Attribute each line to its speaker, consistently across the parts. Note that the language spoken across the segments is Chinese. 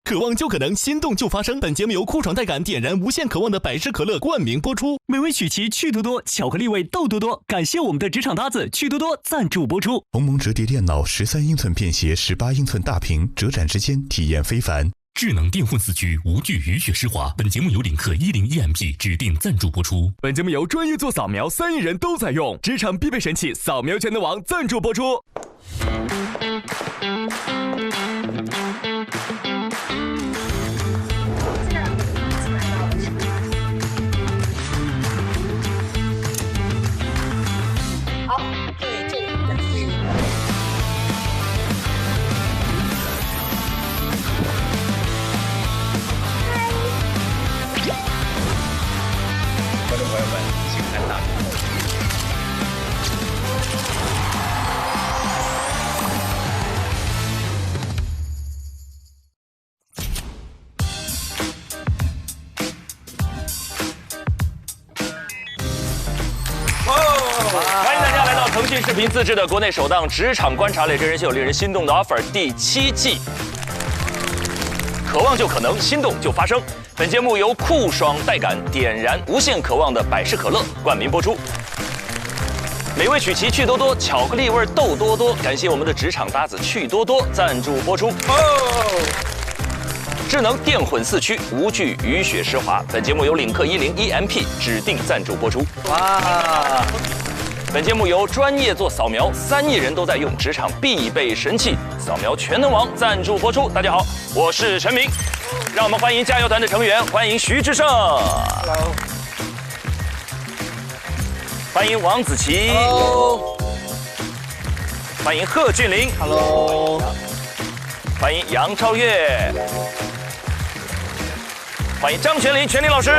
Speaker 1: 渴望就可能，心动就发生。本节目由酷爽带感点燃无限渴望的百事可乐冠名播出。
Speaker 2: 美味曲奇趣多多，巧克力味豆多多。感谢我们的职场搭子趣多多赞助播出。
Speaker 3: 鸿蒙折叠电脑13英寸便携18英寸大屏，折展之间体验非凡。
Speaker 4: 智能电混4驱无惧雨雪湿滑。本节目由领克101MP 指定赞助播出。
Speaker 5: 本节目由专业做扫描3亿人都在用，职场必备神器扫描全能王赞助播出。
Speaker 6: 腾讯视频自制的国内首档职场观察类真人秀《令人心动的 offer》第7季，渴望就可能，心动就发生。本节目由酷爽带感点燃无限渴望的百事可乐冠名播出。美味曲奇趣多多，巧克力味豆多多。感谢我们的职场搭子趣多多赞助播出。智能电混4驱，无惧雨雪湿滑。本节目由领克101MP 指定赞助播出。哇！本节目由专业做扫描3亿人都在用，职场必备神器扫描全能王赞助播出。大家好，我是陈明，让我们欢迎加油团的成员，欢迎徐志胜 ，Hello， 欢迎王子琪 ，Hello， 欢迎贺峻霖 ，Hello， 欢迎杨超越，欢迎张全林，全林老师，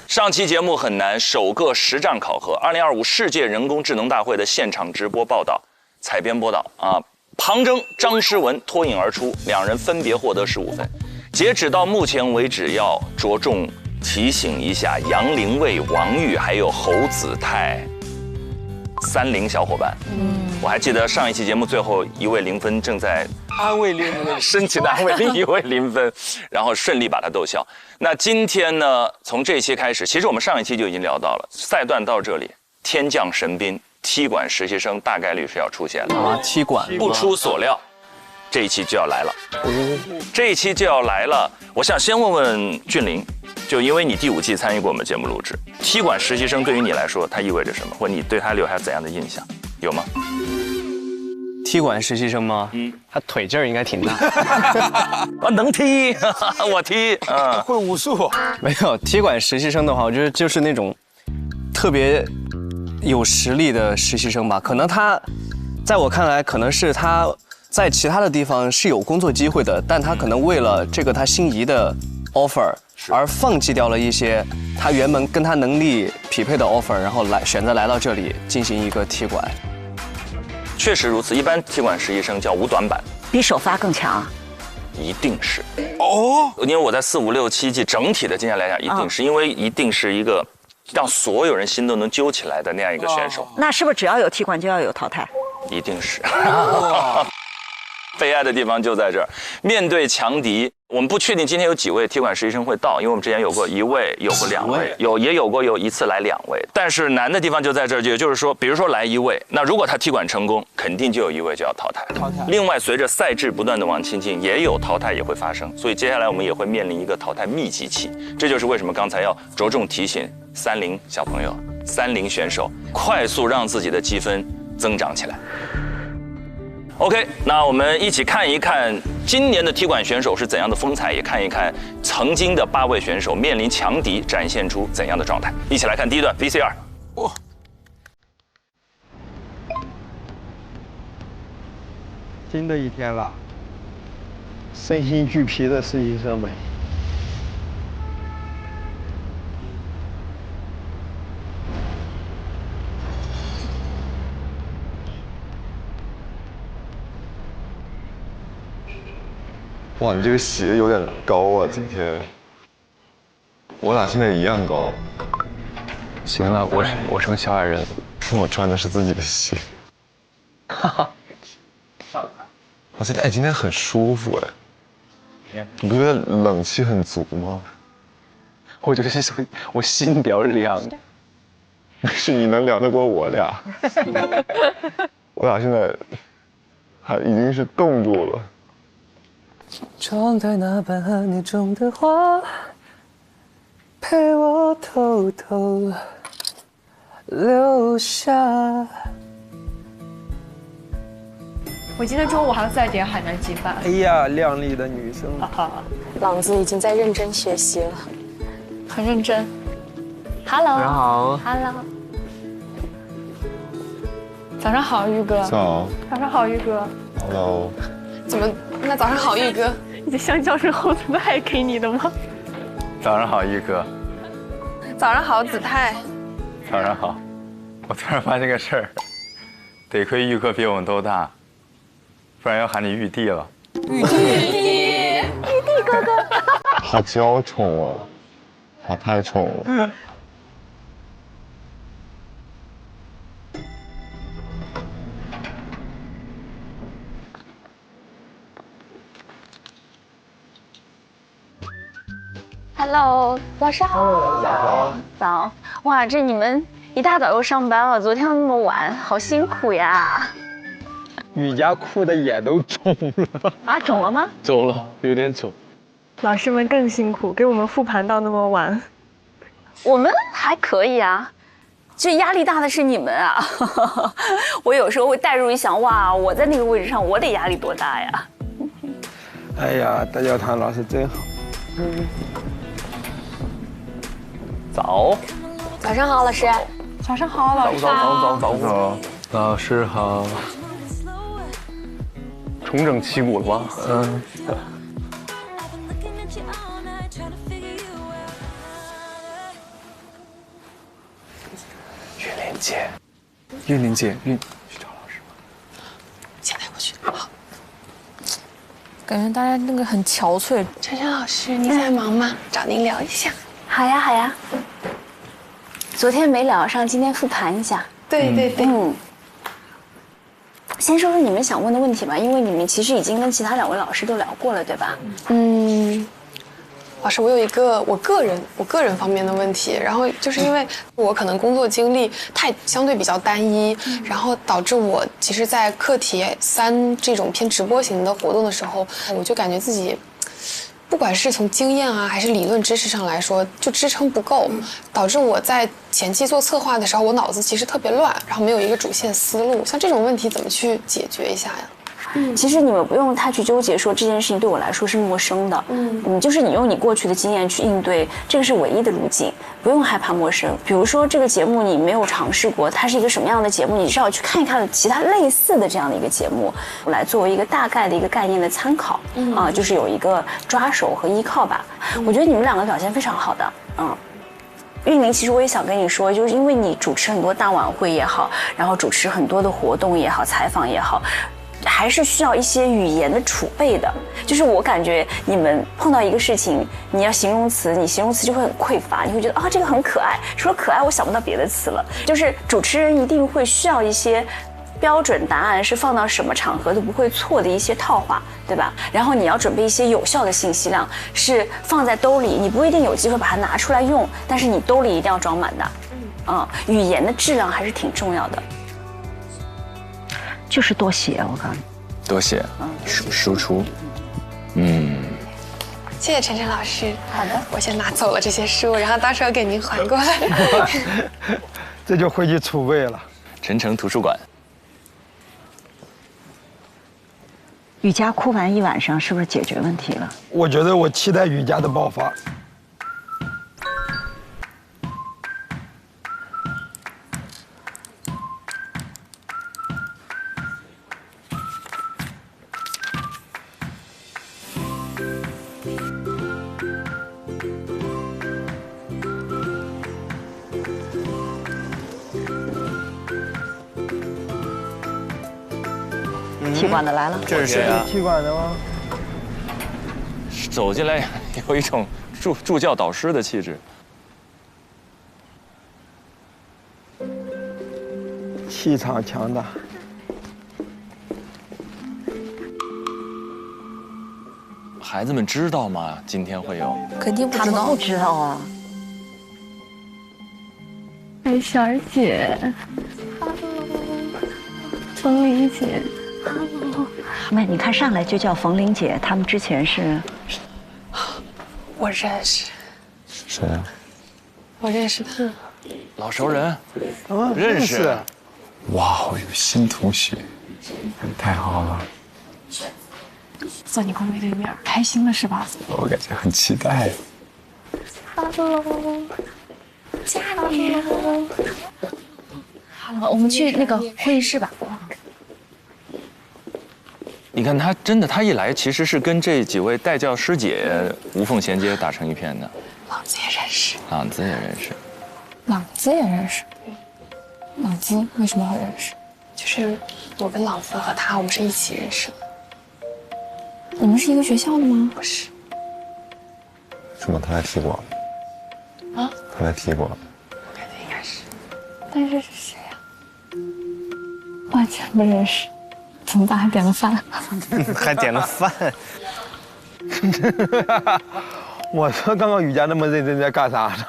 Speaker 6: 上期节目很难，首个实战考核，2025世界人工智能大会的现场直播报道，采编播导啊，庞征、张诗文脱颖而出，两人分别获得15分。截止到目前为止，要着重提醒一下杨凌卫、王玉还有侯子泰30小伙伴。我还记得上一期节目最后一位0分正在
Speaker 7: 安慰另一位，
Speaker 6: 深情的安慰另一位0分，然后顺利把他逗笑。那今天呢，从这一期开始，其实我们上一期就已经聊到了，赛段到这里，天降神兵，踢馆实习生大概率是要出现的
Speaker 7: 啊，踢馆
Speaker 6: 不出所料，这一期就要来了，这一期就要来了。我想先问问峻霖，就因为你第5季参与过我们节目录制，踢馆实习生对于你来说，它意味着什么，或你对他留下怎样的印象，有吗？
Speaker 7: 踢馆实习生吗？他腿劲儿应该挺大。
Speaker 6: 啊，能踢，我踢，
Speaker 7: 会武术。没有踢馆实习生的话，我觉得就是那种特别有实力的实习生吧。可能他，在我看来，可能是他在其他的地方是有工作机会的，但他可能为了这个他心仪的 offer 而放弃掉了一些他原本跟他能力匹配的 offer， 然后选择来到这里进行一个踢馆。
Speaker 6: 确实如此，一般踢馆实习生叫无短板，
Speaker 8: 比首发更强啊，
Speaker 6: 一定是哦。因为我在4、5、6、7季整体的经验来讲，一定是因为一定是一个让所有人心都能揪起来的那样一个选手。
Speaker 8: 那是不是只要有踢馆就要有淘汰？
Speaker 6: 一定是。悲哀的地方就在这儿，面对强敌，我们不确定今天有几位踢馆实习生会到，因为我们之前有过1位，有过2位，也有过一次来2位。但是难的地方就在这儿，也就是说，比如说来1位，那如果他踢馆成功，肯定就有1位就要淘汰。另外，随着赛制不断的往前进，也有淘汰也会发生，所以接下来我们也会面临一个淘汰密集期。这就是为什么刚才要着重提醒30小朋友、30选手，快速让自己的积分增长起来。OK， 那我们一起看一看今年的踢馆选手是怎样的风采，也看一看曾经的8位选手面临强敌展现出怎样的状态。一起来看第一段 VCR。哇！
Speaker 9: 新的一天了，身心俱疲的实习生们。
Speaker 10: 哇，你这个鞋有点高啊，今天。我俩现在一样高。
Speaker 7: 行了，我成小矮人。
Speaker 10: 我穿的是自己的鞋。
Speaker 7: 哈哈。
Speaker 10: 而且今天很舒服哎，你不觉得冷气很足吗？
Speaker 7: 我觉得我心比较凉。
Speaker 10: 是你能凉得过我俩？我俩现在已经是冻住了。
Speaker 7: 窗台那瓣和你种的花，陪我偷偷留下。
Speaker 11: 我今天中午还要再点海南鸡饭。
Speaker 9: 哎呀，靓丽的女生，
Speaker 11: 朗子已经在认真学习了，很认真。Hello，
Speaker 7: 早上好。
Speaker 11: Hello， 早上好，玉哥。
Speaker 10: 早。
Speaker 11: 早上好，玉哥。
Speaker 10: Hello。
Speaker 11: 怎么？那早上好，玉哥。你的香蕉是后子泰给你的吗？
Speaker 7: 早上好，玉哥。
Speaker 11: 早上好，子泰。
Speaker 7: 早上好。我突然发现个事儿，得亏玉哥比我们都大，不然要喊你玉帝了。
Speaker 11: 玉帝哥哥。
Speaker 10: 好娇宠哦，好太宠了。
Speaker 11: Hello， 老师好。早。哇，这你们一大早又上班了，昨天那么晚，好辛苦呀。
Speaker 9: 瑜伽裤的眼都肿了。
Speaker 11: 啊，肿了吗？
Speaker 7: 肿了，有点肿。
Speaker 11: 老师们更辛苦，给我们复盘到那么晚。我们还可以啊，就压力大的是你们啊。我有时候会代入一想，哇，我在那个位置上，我得压力多大呀？
Speaker 9: 哎呀，大教堂老师真好。
Speaker 7: 早。
Speaker 11: 早上好，老师。早上好，老师好。
Speaker 7: 早。老师好。重整旗鼓了吗？嗯。玉玲姐，去找老师吗？
Speaker 11: 现在过去。好。感觉大家那个很憔悴。晨晨老师，你在忙吗？找您聊一下。好呀，好呀。昨天没聊上，今天复盘一下。对。先说说你们想问的问题吧，因为你们其实已经跟其他2位老师都聊过了，对吧？
Speaker 12: 老师，我有一个我个人方面的问题，然后就是因为我可能工作经历相对比较单一，然后导致我其实，在课题3这种偏直播型的活动的时候，我就感觉自己，不管是从经验啊还是理论知识上来说，就支撑不够，导致我在前期做策划的时候，我脑子其实特别乱，然后没有一个主线思路。像这种问题怎么去解决一下呀？
Speaker 11: 其实你们不用太去纠结说这件事情对我来说是陌生的，就是你用你过去的经验去应对，这个是唯一的路径，不用害怕陌生。比如说这个节目你没有尝试过，它是一个什么样的节目，你是要去看一看其他类似的这样的一个节目，来作为一个大概的一个概念的参考，就是有一个抓手和依靠吧。我觉得你们2个表现非常好的，玉玲，其实我也想跟你说，就是因为你主持很多大晚会也好，然后主持很多的活动也好，采访也好。还是需要一些语言的储备的，就是我感觉你们碰到一个事情，你要形容词，你形容词就会很匮乏，你会觉得这个很可爱，除了可爱我想不到别的词了。就是主持人一定会需要一些标准答案，是放到什么场合都不会错的一些套话，对吧？然后你要准备一些有效的信息量，是放在兜里，你不一定有机会把它拿出来用，但是你兜里一定要装满的。语言的质量还是挺重要的。就是多写，我告诉你，
Speaker 7: 多写，输出，
Speaker 12: 谢谢晨晨老师。
Speaker 11: 好的，
Speaker 12: 我先拿走了这些书，然后到时候给您还过来。
Speaker 9: 这就回去储备了。
Speaker 7: 晨晨图书馆。
Speaker 8: 瑜伽哭完一晚上，是不是解决问题了？
Speaker 9: 我觉得我期待瑜伽的爆发。
Speaker 8: 踢馆的来了，
Speaker 7: 这是谁啊？
Speaker 9: 踢馆的吗？
Speaker 6: 走进来有一种助教导师的气质。
Speaker 9: 气场强大。
Speaker 6: 孩子们知道吗？今天会有？
Speaker 11: 肯定不知道，他们不知道啊。
Speaker 13: 哎，小儿姐，冯玲姐，
Speaker 8: 没，你看上来就叫冯玲姐，他们之前是，
Speaker 12: 我认识。
Speaker 10: 谁啊？
Speaker 12: 我认识他。
Speaker 6: 老熟人，
Speaker 9: 啊，
Speaker 6: 认识。
Speaker 10: 哇，我有新同学，太好了！
Speaker 12: 坐你公对对面，开心了是吧？
Speaker 10: 我感觉很期待。
Speaker 11: Hello， 佳宁。好了，我们去那个会议室吧。
Speaker 6: 你看他真的，他一来其实是跟这几位带教师姐无缝衔接，打成一片的。
Speaker 12: 朗子也认识。
Speaker 6: 朗子也认识。
Speaker 12: 朗子也认识。朗子为什么会认识？就是我跟朗子和他，我们是一起认识的。
Speaker 11: 你们是一个学校的吗？
Speaker 12: 不是。
Speaker 10: 是吗？他来踢过。
Speaker 12: 啊？
Speaker 10: 他来踢过。
Speaker 12: 我感觉应该是。
Speaker 13: 但是是谁呀？完全不认识。怎么办？还点了饭。
Speaker 7: 还点了饭。
Speaker 9: 我说刚刚雨佳那么认真在干啥呢？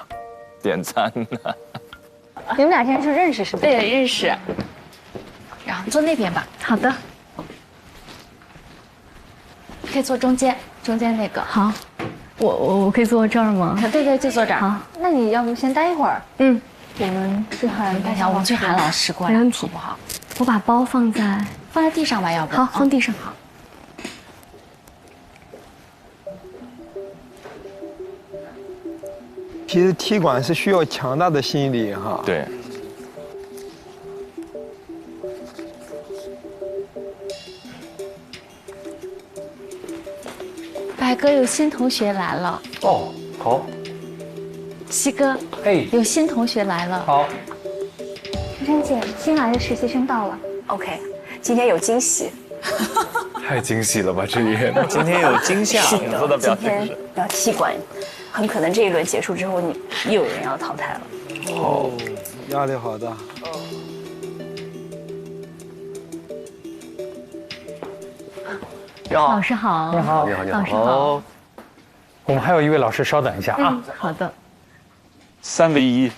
Speaker 6: 点餐呢。
Speaker 11: 你们俩现在是认识是吗？
Speaker 13: 对，认识。
Speaker 11: 然后坐那边吧。
Speaker 13: 好的。
Speaker 11: 可以坐中间，中间那个。
Speaker 13: 好。我可以坐这儿吗？
Speaker 11: 对对，就坐这儿。
Speaker 13: 好。
Speaker 11: 那你要不先待一会儿？
Speaker 13: 嗯。我们去喊。
Speaker 11: 等一下，我们去喊老师过来，
Speaker 13: 没问题，
Speaker 11: 好不好？
Speaker 13: 我把包放在
Speaker 11: 地上吧，要不？
Speaker 13: 好，放地上。好。
Speaker 9: 其实踢馆是需要强大的心理哈。
Speaker 6: 对。
Speaker 11: 白哥有新同学来了。
Speaker 14: 哦，好。
Speaker 11: 西哥，
Speaker 14: 哎，
Speaker 11: 有新同学来了。
Speaker 14: 好。
Speaker 11: 珊珊姐，新来的实习生到了。OK， 今天有惊喜。
Speaker 10: 太惊喜了吧！这也
Speaker 7: 今天有惊吓。
Speaker 11: 是的，今天要踢馆，很可能这一轮结束之后，你又有人要淘汰了。
Speaker 9: 哦，压力好大。
Speaker 13: 老师好。
Speaker 14: 你好，
Speaker 13: 你好，老师好。
Speaker 14: 我们还有一位老师，稍等一下啊。
Speaker 13: 好的。
Speaker 6: 3 v 1。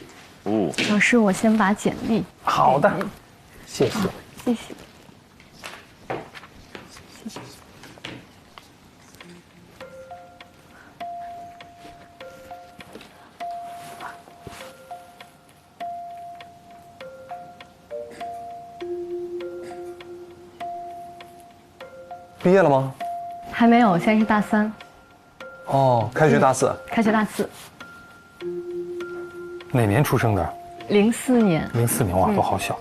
Speaker 6: 哦。
Speaker 13: 老师，我先把简历。
Speaker 14: 好的。谢谢。
Speaker 13: 谢谢。
Speaker 14: 毕业了吗？
Speaker 13: 还没有，现在是大3。
Speaker 14: 哦，开学大4。
Speaker 13: 开学大4。
Speaker 14: 哪年出生的
Speaker 13: ？04年。
Speaker 14: 04年，哇，都好小。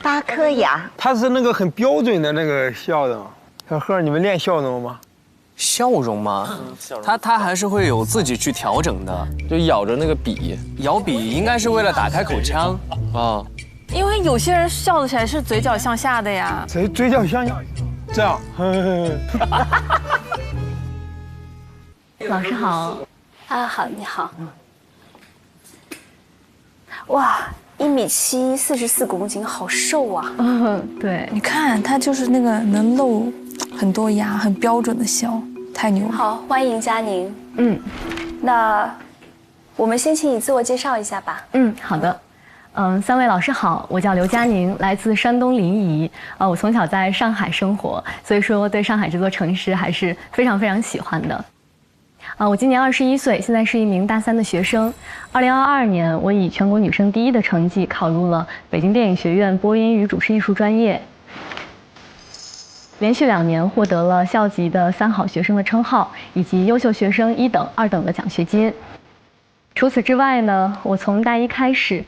Speaker 8: 8颗牙。
Speaker 9: 他是那个很标准的那个笑容。小贺，你们练笑容吗？
Speaker 7: 笑容吗？他还是会有自己去调整的，
Speaker 6: 就咬着那个笔，
Speaker 7: 咬笔应该是为了打开口腔啊。
Speaker 15: 因为有些人笑起来是嘴角向下的呀。
Speaker 9: 嘴角向下，这样。
Speaker 13: 老师好。
Speaker 11: 啊，好，你好。哇，1米7， 44公斤，好瘦啊。
Speaker 13: 对，
Speaker 15: 你看他就是那个能露很多牙，很标准的笑，太牛了。
Speaker 11: 好，欢迎佳宁。那我们先请你自我介绍一下吧。
Speaker 13: 好的。3位老师好，我叫刘佳宁，来自山东临沂。我从小在上海生活，所以说对上海这座城市还是非常非常喜欢的。我今年21岁，现在是一名大3的学生。2022年，我以全国女生第1的成绩考入了北京电影学院播音与主持艺术专业，连续2年获得了校级的3好学生的称号，以及优秀学生1等、2等的奖学金。除此之外呢，我从大1开始，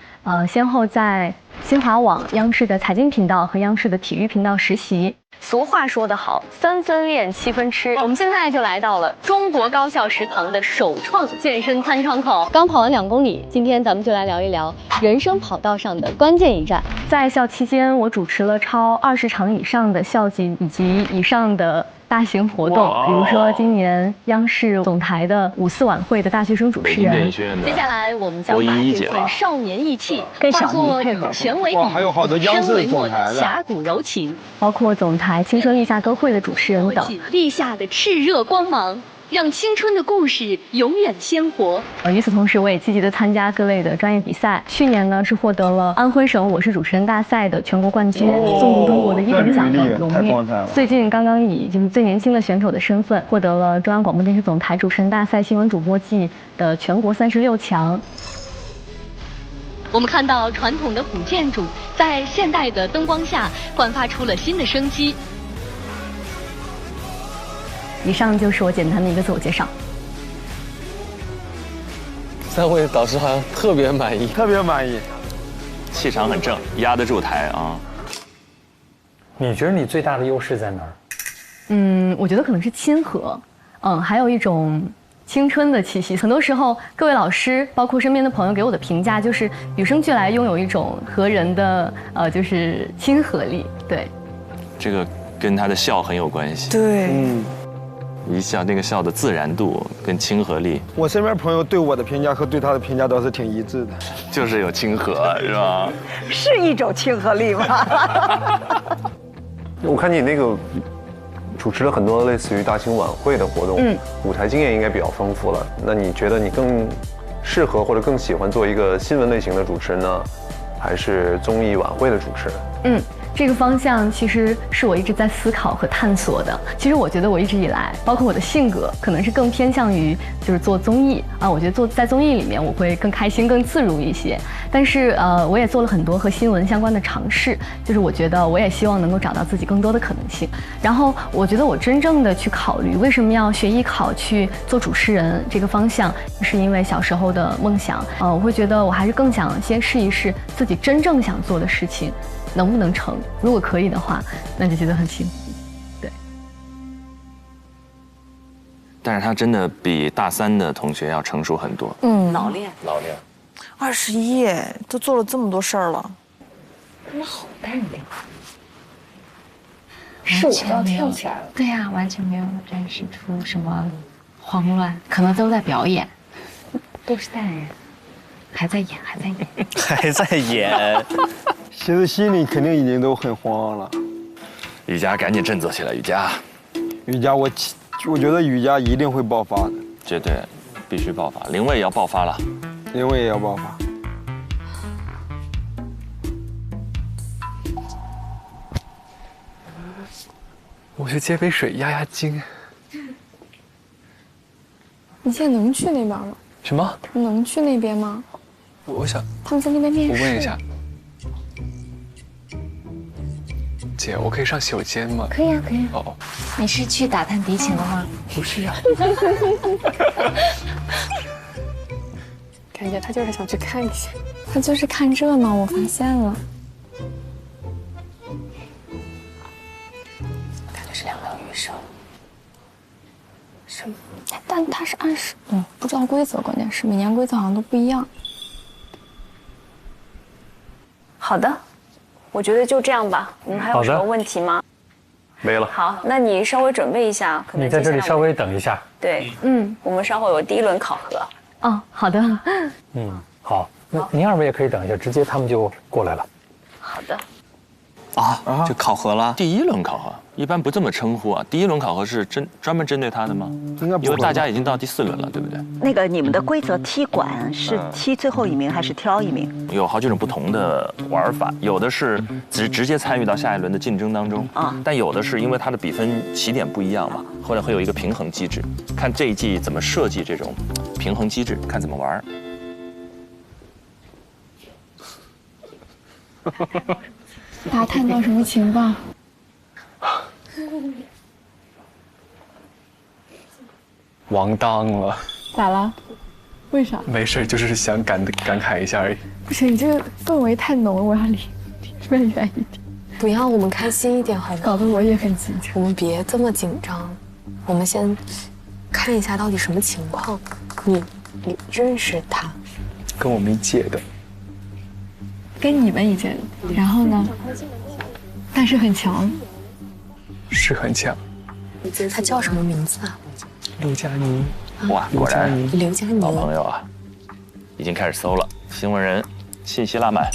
Speaker 13: 先后在新华网、央视的财经频道和央视的体育频道实习。俗话说得好，3分练7分吃。我们现在就来到了中国高校食堂的首创健身餐窗口。刚跑完2公里，今天咱们就来聊一聊人生跑道上的关键一战。在校期间，我主持了超20场以上的校级以及以上的大型活动，比如说今年央视总台的5·4晚会的大学生主持人。接下来我们将把这份少年意气化作
Speaker 16: 权为
Speaker 9: 哇，还有好多央视总台的，
Speaker 16: 侠骨柔情，
Speaker 13: 包括总台《青春立夏歌会》的主持人等。
Speaker 16: 立夏的炽热光芒，让青春的故事永远鲜活。
Speaker 13: 与此同时，我也积极的参加各类的专业比赛。去年呢是获得了安徽省我是主持人大赛的全国冠军，纵横中国的1等奖的荣誉。最近刚刚以就是最年轻的选手的身份，获得了中央广播电视总台主持人大赛新闻主播季的全国36强。
Speaker 16: 我们看到传统的古建筑在现代的灯光下焕发出了新的生机。
Speaker 13: 以上就是我简单的一个自我介绍。
Speaker 7: 3位导师好像特别满意，
Speaker 9: 特别满意，
Speaker 6: 气场很正，压得住台啊。
Speaker 14: 你觉得你最大的优势在哪儿？
Speaker 13: 我觉得可能是亲和，还有一种青春的气息。很多时候，各位老师，包括身边的朋友给我的评价，就是与生俱来拥有一种和人的就是亲和力。对，
Speaker 6: 这个跟他的笑很有关系。
Speaker 15: 对，
Speaker 6: 一笑那个笑的自然度跟亲和力。
Speaker 9: 我身边朋友对我的评价和对他的评价都是挺一致的，
Speaker 6: 就是有亲和，是吧？
Speaker 8: 是一种亲和力吗？
Speaker 14: 我看你那个主持了很多类似于大型晚会的活动，舞台经验应该比较丰富了。那你觉得你更适合或者更喜欢做一个新闻类型的主持人呢，还是综艺晚会的主持人？
Speaker 13: 这个方向其实是我一直在思考和探索的。其实我觉得我一直以来，包括我的性格，可能是更偏向于就是做综艺啊。我觉得在综艺里面我会更开心、更自如一些。但是我也做了很多和新闻相关的尝试，就是我觉得我也希望能够找到自己更多的可能性。然后我觉得我真正的去考虑为什么要学艺考去做主持人这个方向，是因为小时候的梦想。我会觉得我还是更想先试一试自己真正想做的事情。能不能成？如果可以的话，那就觉得很幸福。对。
Speaker 6: 但是他真的比大3的同学要成熟很多。
Speaker 11: 老练。
Speaker 15: 21，都做了这么多事儿了。
Speaker 11: 他们好淡定。
Speaker 17: 是我要跳起来了。对呀，完全没有展示出什么慌乱，可能都在表演，都是淡然，还在演，还在演，
Speaker 7: 还在演。
Speaker 9: 其实心里肯定已经都很慌了。
Speaker 6: 雨佳赶紧振作起来，雨佳。
Speaker 9: 雨佳，我觉得雨佳一定会爆发的，
Speaker 6: 绝对必须爆发。林蔚也要爆发了，
Speaker 9: 林蔚也要爆发。
Speaker 7: 我去接杯水压压惊。
Speaker 12: 你现在能去那边吗？
Speaker 7: 什么？
Speaker 12: 能去那边吗？
Speaker 7: 我想
Speaker 12: 他们在那边面试。
Speaker 7: 我问一下。 姐，我可以上洗手间吗？
Speaker 17: 可以啊，可以啊。
Speaker 7: 哦，
Speaker 17: 你是去打探敌情的吗？
Speaker 7: 不是呀。
Speaker 12: 感觉他就是想去看一下，他就是看热闹。我发现了，
Speaker 17: 感觉是2秒预设。
Speaker 12: 什么？但他是按时，不知道规则，关键是每年规则好像都不一样。
Speaker 11: 好的。 我觉得就这样吧。你们还有什么问题吗？
Speaker 14: 没了。
Speaker 11: 好，那你稍微准备一下，可能
Speaker 14: 你在这里稍微等一下。
Speaker 11: 对，我们稍后有第1轮考核。
Speaker 13: 哦，好的。
Speaker 14: 好，那您2位也可以等一下，直接他们就过来了。
Speaker 11: 好的。
Speaker 7: 啊，就考核了。
Speaker 6: 第1轮考核一般不这么称呼啊。第1轮考核是专门针对他的吗？
Speaker 9: 应该不。
Speaker 6: 因为大家已经到第4轮了，对不对？
Speaker 8: 那个你们的规则踢馆是踢最后1名还是挑1名？
Speaker 6: 有好几种不同的玩法，有的是直接参与到下一轮的竞争当中啊，但有的是因为它的比分起点不一样嘛，后来会有一个平衡机制，看这一季怎么设计这种平衡机制，看怎么玩。
Speaker 12: 打探到什么情报？
Speaker 7: 完蛋了！
Speaker 12: 咋了？为啥？
Speaker 7: 没事，就是想感慨一下而已。
Speaker 12: 不是你这个氛围太浓了，我要离远一点。不要，我们开心一点好吗？搞得我也很紧张。我们别这么紧张，我们先看一下到底什么情况。你认识他？
Speaker 7: 跟我没借的。
Speaker 12: 跟你们以前，然后呢？但是很强。
Speaker 7: 是很强。
Speaker 12: 他叫什么名字啊？
Speaker 7: 刘佳妮。
Speaker 6: 哇，果然
Speaker 12: 刘佳妮
Speaker 6: 老朋友啊，已经开始搜了。新闻人信息拉满。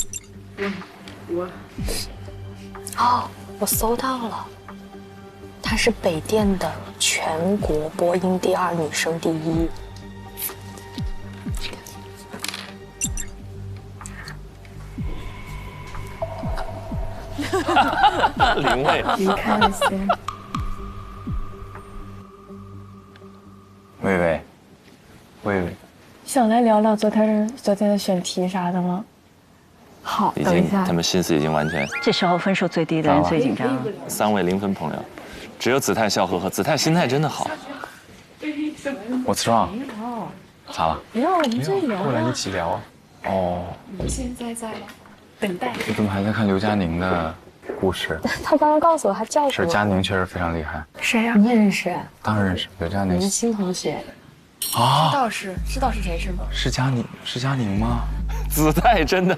Speaker 12: 哦，我搜到了，她是北电的全国播音第2，女生第1。
Speaker 6: 林蔚，
Speaker 15: 你看一些。
Speaker 18: 薇薇，
Speaker 15: 想来聊聊昨天的选题啥的吗？好，等一下。
Speaker 6: 他们心思已经完全。
Speaker 8: 这时候分数最低的人最紧张。
Speaker 6: 3位0分朋友，只有子泰笑呵呵，子泰心态真的好。
Speaker 18: 我吃饭。咋了？
Speaker 15: 没有，我们这聊。
Speaker 18: 过来一起聊。哦。
Speaker 15: 我们现在在等待。
Speaker 18: 我怎么还在看刘嘉宁的故事？
Speaker 12: 他刚刚告诉我，他叫过。
Speaker 18: 是嘉宁确实非常厉害。
Speaker 15: 谁呀？你也认识？
Speaker 18: 当然认识，刘嘉宁。
Speaker 15: 明星同学。
Speaker 18: 啊。
Speaker 15: 知道是谁是吗？
Speaker 18: 是嘉宁吗？
Speaker 6: 子泰真的。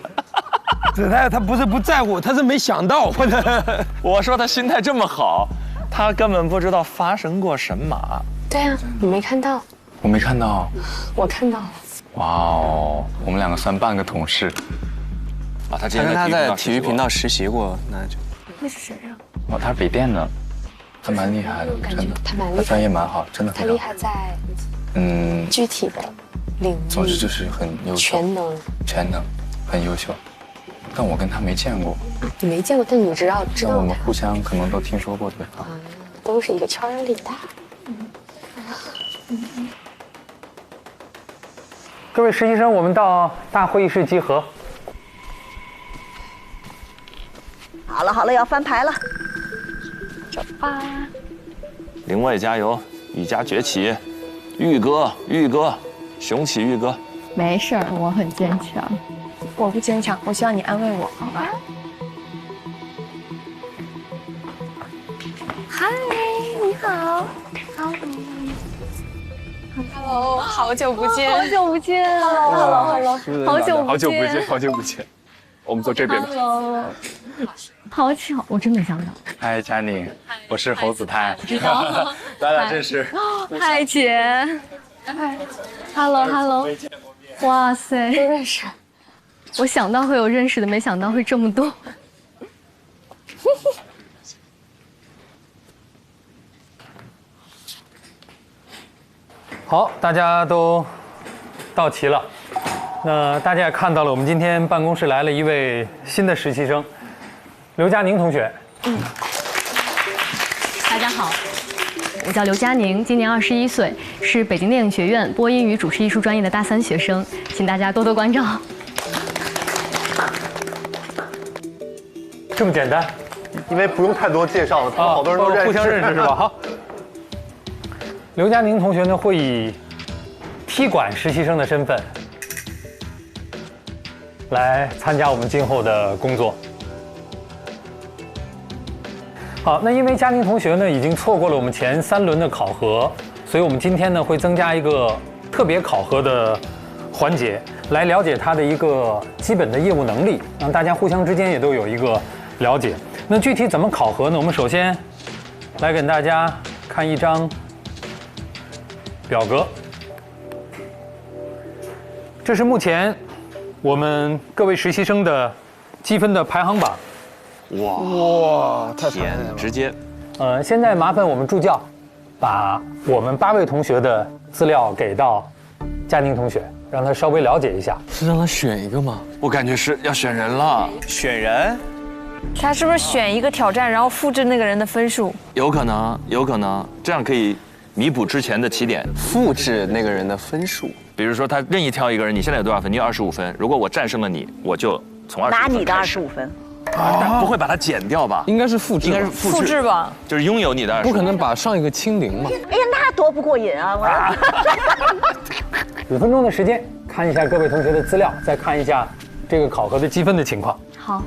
Speaker 9: 子泰他不是不在乎，他是没想到。
Speaker 6: 我说他心态这么好，他根本不知道发生过神马。
Speaker 12: 对啊，你没看到？
Speaker 18: 我没看到。
Speaker 12: 我看到了。
Speaker 18: 哇哦，我们2个算半个同事。
Speaker 6: 啊，他
Speaker 7: 跟他在体育频道实习过，那就。
Speaker 15: 那是谁呀？
Speaker 18: 哦，他是北电的，他蛮厉害的，真的。
Speaker 12: 他蛮厉害，
Speaker 18: 他专业蛮好，真的。
Speaker 12: 他厉害在具体的领域。
Speaker 18: 总之就是很优秀。全能，很优秀。但我跟他没见过。
Speaker 12: 你没见过，但你知道他。
Speaker 18: 我们互相可能都听说过对方。
Speaker 12: 都是一个圈里的。
Speaker 19: 各位实习生，我们到大会议室集合。
Speaker 8: 好了，要翻牌了。
Speaker 12: 走吧。
Speaker 6: 林蔚加油，雨佳崛起，玉哥，雄起玉哥。
Speaker 13: 没事儿，我很坚强。
Speaker 15: 我不坚强，我希望你安慰我，好吧？
Speaker 12: 嗨，你好。Hello， 好久不见。
Speaker 15: 好久不见。Hello， 好久
Speaker 18: 不见。我们坐这边吧。
Speaker 13: Hello， 好巧，我真没想到。
Speaker 18: 嗨，佳宁，我是侯子泰。
Speaker 13: 知道。
Speaker 18: 咱俩认识。
Speaker 13: 嗨，姐。嗨 ，Hello。哇塞，
Speaker 12: 都认识。
Speaker 13: 我想到会有认识的，没想到会这么多。
Speaker 19: 好，大家都到齐了。那大家也看到了，我们今天办公室来了一位新的实习生，刘嘉宁同学。
Speaker 13: 大家好，我叫刘嘉宁，今年21岁，是北京电影学院播音与主持艺术专业的大3学生，请大家多多关照。
Speaker 19: 这么简单？
Speaker 14: 因为不用太多介绍了，他们好多人都认识，
Speaker 19: 互相认识是吧？好。刘嘉宁同学呢，会以踢馆实习生的身份来参加我们今后的工作。好，那因为嘉宁同学呢已经错过了我们前3轮的考核，所以我们今天呢会增加一个特别考核的环节，来了解他的一个基本的业务能力，让大家互相之间也都有一个了解。那具体怎么考核呢？我们首先来给大家看一张表格，这是目前我们各位实习生的积分的排行榜。
Speaker 6: 哇，太甜了，直接。
Speaker 19: 现在麻烦我们助教把我们8位同学的资料给到嘉宁同学，让他稍微了解一下。
Speaker 18: 是让他选一个吗？
Speaker 6: 我感觉是要选人了。
Speaker 7: 选人？
Speaker 15: 他是不是选一个挑战，然后复制那个人的分数？
Speaker 6: 有可能，这样可以弥补之前的起点。
Speaker 7: 复制那个人的分数，
Speaker 6: 比如说他任意挑一个人，你现在有多少分？你有25分。如果我战胜了你，我就从25分
Speaker 8: 拿你的25分。
Speaker 6: 但不会把它减掉吧？
Speaker 18: 应该是复制，
Speaker 6: 应该是
Speaker 15: 复制吧？
Speaker 6: 就是拥有你的25分。
Speaker 18: 不可能把上一个清零嘛？
Speaker 8: 哎呀，那多不过瘾啊
Speaker 19: ！5分钟的时间，看一下各位同学的资料，再看一下这个考核的积分的情况。
Speaker 13: 好。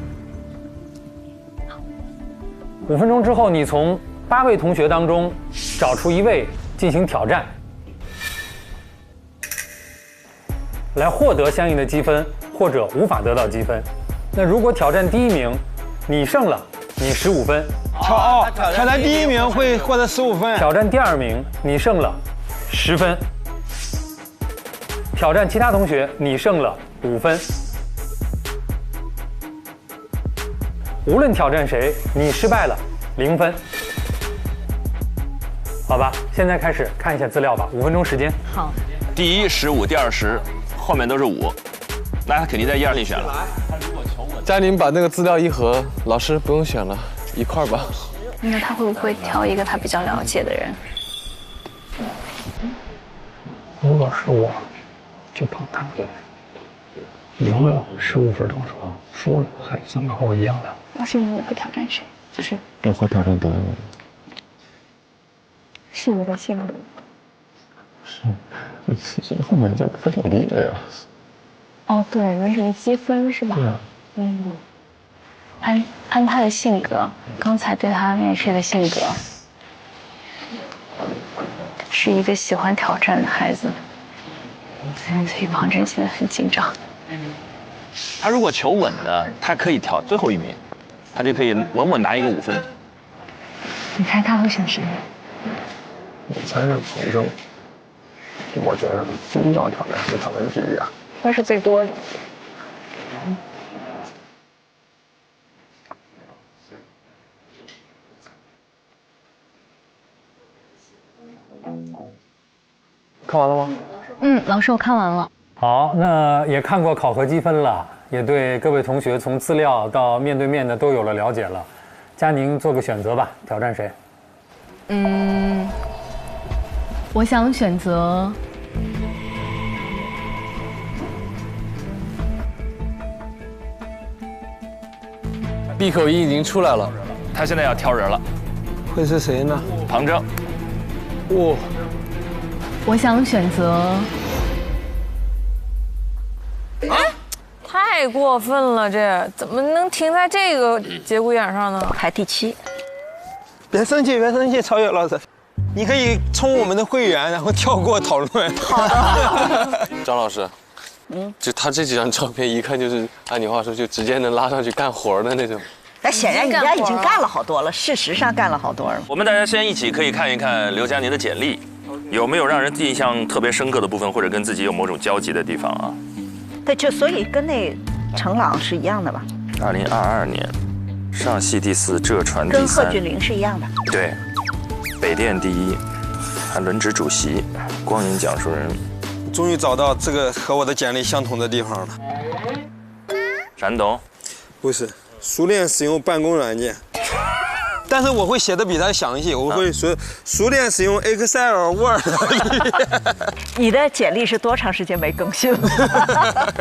Speaker 19: 5分钟之后，你从8位同学当中找出1位进行挑战，来获得相应的积分，或者无法得到积分。那如果挑战第1名，你胜了，你15分。
Speaker 9: 挑战第1名会获得15分。
Speaker 19: 挑战第2名，你胜了10分。挑战其他同学，你胜了5分。无论挑战谁，你失败了0分。好吧，现在开始看一下资料吧，5分钟时间。
Speaker 13: 好。
Speaker 6: 第1 15，第2 10，后面都是5，那他肯定在1、2里选了。
Speaker 20: 佳宁把那个资料一合，老师不用选了，一块儿吧。
Speaker 11: 那他会不会挑一个他比较了解的人？
Speaker 9: 如果是我，就帮他赢了15分钟数，输了还3个和我一样的。
Speaker 11: 老师，你会挑战谁？就是
Speaker 10: 我会挑战德文。
Speaker 11: 是你的性格。
Speaker 10: 是，其实后面这个分挺低的呀。
Speaker 11: 哦，对，那是积分是吧？
Speaker 10: 对啊。
Speaker 11: 按他的性格，刚才对他面试的性格，是一个喜欢挑战的孩子，所以庞真现在很紧张。
Speaker 6: 他如果求稳的，他可以挑最后一名，他就可以稳稳拿一个5分。
Speaker 11: 你猜他会选谁？
Speaker 10: 我猜是彭正。我觉得真要挑战是挑战第1啊。
Speaker 11: 分是最多的。
Speaker 20: 看完了吗？
Speaker 13: 老师我看完了。
Speaker 19: 好，那也看过考核积分了，也对各位同学从资料到面对面的都有了了解了。佳宁做个选择吧，挑战谁？
Speaker 13: 我想选择
Speaker 20: 闭口音已经出来了，
Speaker 6: 他现在要挑人了，
Speaker 20: 会是谁呢？
Speaker 6: 庞正。
Speaker 13: 我想选择。
Speaker 15: 太过分了，这怎么能停在这个节骨眼上呢？
Speaker 8: 排第7。
Speaker 9: 别生气，别生气，曹雪老师，你可以充我们的会员，然后跳过讨论。
Speaker 8: 好的。
Speaker 20: 张老师，就他这几张照片，一看就是按你话说，就直接能拉上去干活的那种。
Speaker 8: 那显然人家已经干了好多了，事实上干了好多了。
Speaker 6: 我们大家先一起可以看一看刘佳宁的简历，有没有让人印象特别深刻的部分，或者跟自己有某种交集的地方啊？
Speaker 8: 对，就所以跟那程朗是一样的吧
Speaker 6: ？2022年，上戏第4，浙传第3，
Speaker 8: 跟贺峻霖是一样的。
Speaker 6: 对，北电第1，还轮值主席，光影讲述人。
Speaker 9: 终于找到这个和我的简历相同的地方了。
Speaker 6: 山东？
Speaker 9: 不是，熟练使用办公软件。但是我会写的比他详细，我会熟练使用 Excel、Word。
Speaker 8: 你的简历是多长时间没更新了？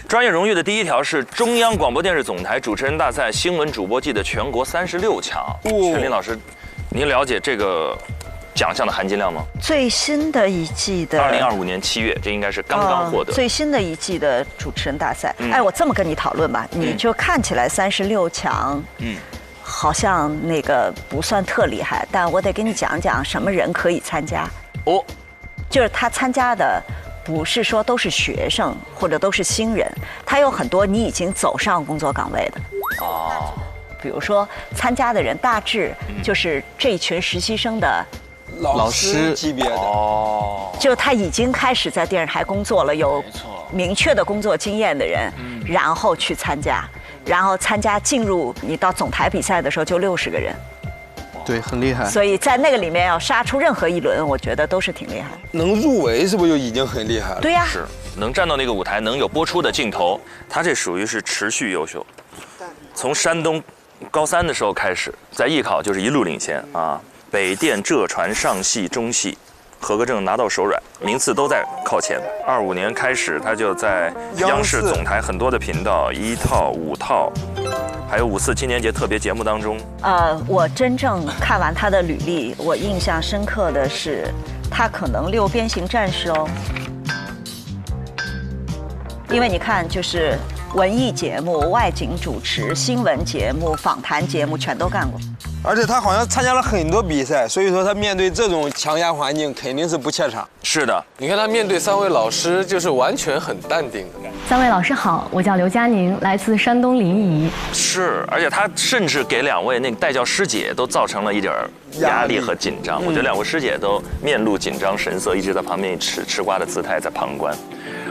Speaker 6: 专业荣誉的第1条是中央广播电视总台主持人大赛新闻主播季的全国36强。陈林老师，您了解这个奖项的含金量吗？
Speaker 8: 最新的一季的
Speaker 6: 2025年7月，这应该是刚刚获得
Speaker 8: 最新的一季的主持人大赛。哎，我这么跟你讨论吧，你就看起来36强，好像那个不算特厉害，但我得给你讲讲什么人可以参加。就是他参加的不是说都是学生或者都是新人，他有很多你已经走上工作岗位的。比如说参加的人大致就是这一群实习生的
Speaker 9: 老师级别的。
Speaker 8: 就他已经开始在电视台工作了，有明确的工作经验的人，然后去参加。然后参加进入你到总台比赛的时候就60个人，
Speaker 9: 对，很厉害。
Speaker 8: 所以在那个里面要杀出任何一轮，我觉得都是挺厉害的。
Speaker 9: 能入围是不是就已经很厉害了？
Speaker 8: 对呀，
Speaker 6: 是能站到那个舞台，能有播出的镜头，他这属于是持续优秀。从山东高3的时候开始，在艺考就是一路领先啊，北电、浙传、上戏、中戏。合格证拿到手软，名次都在靠前。25年开始，他就在央视总台很多的频道，1套、5套，还有5次青年节特别节目当中。
Speaker 8: 我真正看完他的履历，我印象深刻的是，他可能6边形战士哦。因为你看，就是文艺节目、外景主持、新闻节目、访谈节目全都干过。
Speaker 9: 而且他好像参加了很多比赛，所以说他面对这种强压环境肯定是不怯场。
Speaker 6: 是的，
Speaker 20: 你看他面对3位老师就是完全很淡定的。
Speaker 13: 3位老师好，我叫刘佳宁，来自山东临沂。
Speaker 6: 是，而且他甚至给2位那个带教师姐都造成了一点压力和紧张。我觉得2位师姐都面露紧张神色，一直在旁边吃瓜的姿态在旁观。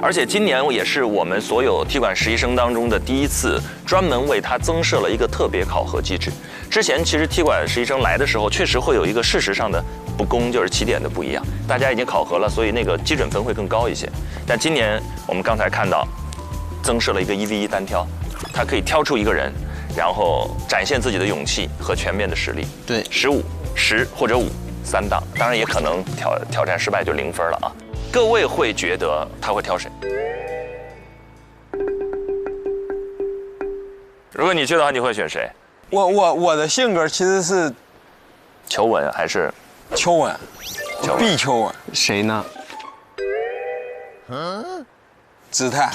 Speaker 6: 而且今年也是我们所有踢馆实习生当中的第一次专门为他增设了一个特别考核机制。之前其实踢馆实习生来的时候，确实会有一个事实上的不公，就是起点的不一样，大家已经考核了，所以那个基准分会更高一些。但今年我们刚才看到，增设了一个1v1单挑，他可以挑出一个人，然后展现自己的勇气和全面的实力。
Speaker 7: 对
Speaker 6: ，15、10或者5。3档，当然也可能挑战失败就0分了啊！各位会觉得他会挑谁？如果你觉得话，你会选谁？
Speaker 9: 我的性格其实是
Speaker 6: 求稳还是
Speaker 9: 求稳？必求稳。
Speaker 7: 谁呢？
Speaker 9: 姿态。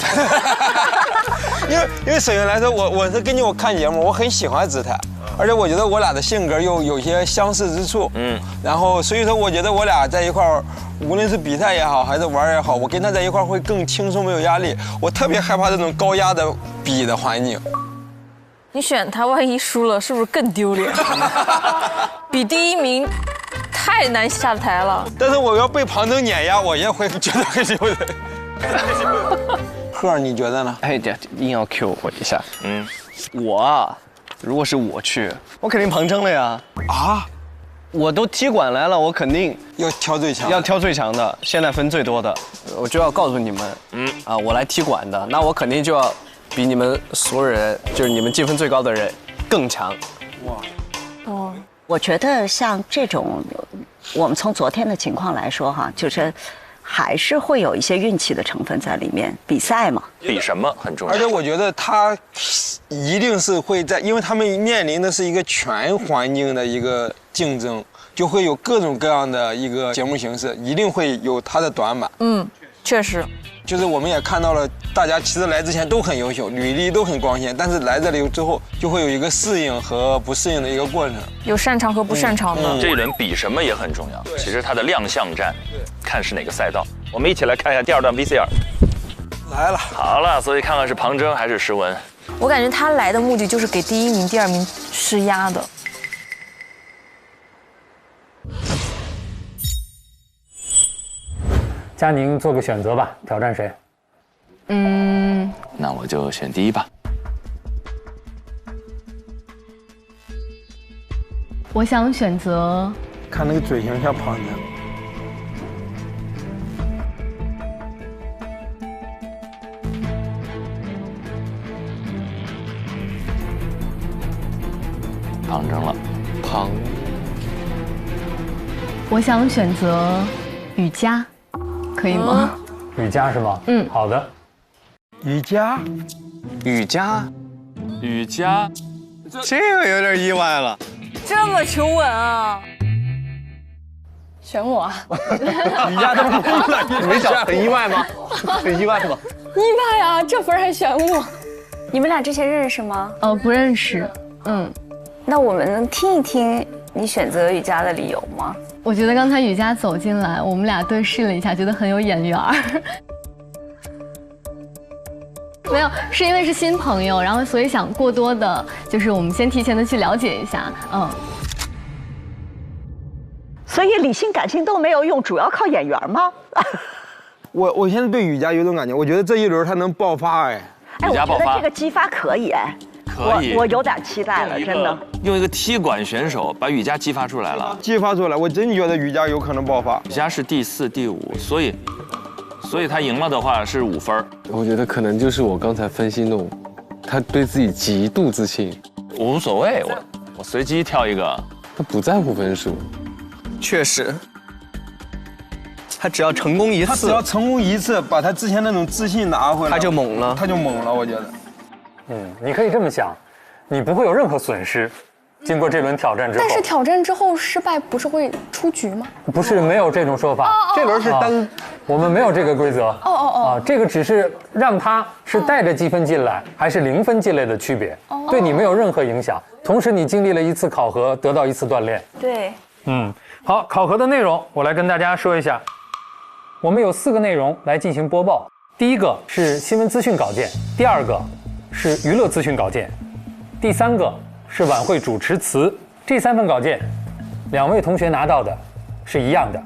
Speaker 9: 因为首先来说，我是根据我看节目，我很喜欢姿态。而且我觉得我俩的性格又有些相似之处，然后所以说我觉得我俩在一块儿，无论是比赛也好，还是玩也好，我跟他在一块儿会更轻松，没有压力。我特别害怕这种高压的比的环境。
Speaker 15: 你选他，万一输了，是不是更丢脸？比第一名太难下台了。
Speaker 9: 但是我要被庞征碾压，我也会觉得很丢脸。贺，你觉得呢？
Speaker 7: 哎，硬要 Q 我一下。我啊。如果是我去，我肯定庞征了呀！啊，我都踢馆来了，我肯定
Speaker 9: 要挑最强，
Speaker 7: 要挑最强的，现在分最多的，我就要告诉你们，我来踢馆的，那我肯定就要比你们所有人，就是你们积分最高的人更强。
Speaker 8: 哇，我觉得像这种，我们从昨天的情况来说哈，就是还是会有一些运气的成分在里面。比赛嘛，
Speaker 6: 比什么很重要。
Speaker 9: 而且我觉得他一定是会在，因为他们面临的是一个全环境的一个竞争，就会有各种各样的一个节目形式，一定会有他的短板。
Speaker 15: 确实。
Speaker 9: 就是我们也看到了，大家其实来之前都很优秀，履历都很光鲜，但是来这里之后就会有一个适应和不适应的一个过程，
Speaker 15: 有擅长和不擅长的。
Speaker 6: 这一轮比什么也很重要，其实它的亮相战，看是哪个赛道。我们一起来看一下第2段 VCR。
Speaker 9: 来了，
Speaker 6: 好了，所以看看是庞征还是诗文。
Speaker 15: 我感觉他来的目的就是给第1名、第2名施压的。
Speaker 19: 佳宁做个选择吧，挑战谁？
Speaker 18: 那我就选第1吧。
Speaker 13: 我想选择。
Speaker 9: 看那个嘴型像庞征。
Speaker 18: 庞征了，
Speaker 13: 我想选择雨佳，可以吗？
Speaker 19: 雨佳是吗？好的。
Speaker 9: 雨佳，
Speaker 7: 这个有点意外了。
Speaker 15: 这么求稳啊！选我啊！
Speaker 7: 雨佳都不了，你没想很意外吗？很意外吗？
Speaker 15: 意外啊！这分还选我？
Speaker 11: 你们俩之前认识吗？
Speaker 13: 不认识。
Speaker 11: 那我们能听一听你选择雨佳的理由吗？
Speaker 13: 我觉得刚才雨佳走进来，我们俩对视了一下，觉得很有眼缘儿。没有，是因为是新朋友，然后所以想过多的，就是我们先提前的去了解一下，
Speaker 8: 所以理性感性都没有用，主要靠眼缘吗？
Speaker 9: 我现在对雨佳有种感觉，我觉得这一轮他能爆发
Speaker 6: 雨佳爆发，
Speaker 8: 我觉得这个激发可以
Speaker 6: 可以，
Speaker 8: 我有点期待了，真的。
Speaker 6: 用一个踢馆选手把雨佳激发出来了，
Speaker 9: 我真觉得雨佳有可能爆发。
Speaker 6: 雨佳是第4、第5，所以他赢了的话是5分。
Speaker 20: 我觉得可能就是我刚才分析那种，他对自己极度自信。
Speaker 6: 无所谓，我随机挑一个。
Speaker 20: 他不在乎分数。
Speaker 7: 确实。他只要成功一次，
Speaker 9: 把他之前那种自信拿回来，
Speaker 7: 他就猛了，
Speaker 9: 我觉得。
Speaker 19: 你可以这么想，你不会有任何损失。经过这轮挑战之后，
Speaker 12: 但是挑战之后失败不是会出局吗？
Speaker 19: 不是，没有这种说法。
Speaker 12: 这轮是单，
Speaker 19: 我们没有这个规则。这个只是让他是带着积分进来，还是0分进来的区别，对你没有任何影响。同时，你经历了1次考核，得到1次锻炼。
Speaker 11: 对。
Speaker 19: 好，考核的内容我来跟大家说一下。我们有4个内容来进行播报。第1个是新闻资讯稿件，第2个是娱乐资讯稿件，第3个是晚会主持词。这3份稿件，2位同学拿到的是一样的，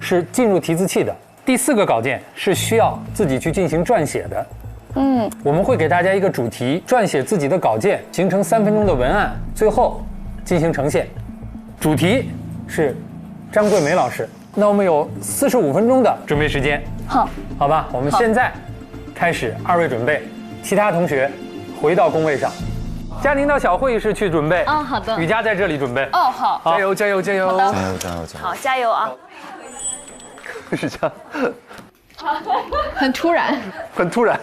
Speaker 19: 是进入提字器的，第4个稿件是需要自己去进行撰写的。我们会给大家一个主题，撰写自己的稿件，形成3分钟的文案，最后进行呈现。主题是张桂梅老师。那我们有45分钟的准备时间。好吧，我们现在开始，2位准备，其他同学回到工位上。佳宁到小会议室去准备。
Speaker 13: 好的。
Speaker 19: 雨佳在这里准备。
Speaker 15: 好，
Speaker 19: 加油加油加油！
Speaker 8: 加油！好，加油啊！
Speaker 14: 雨佳。
Speaker 13: 很突然，
Speaker 14: 很突然。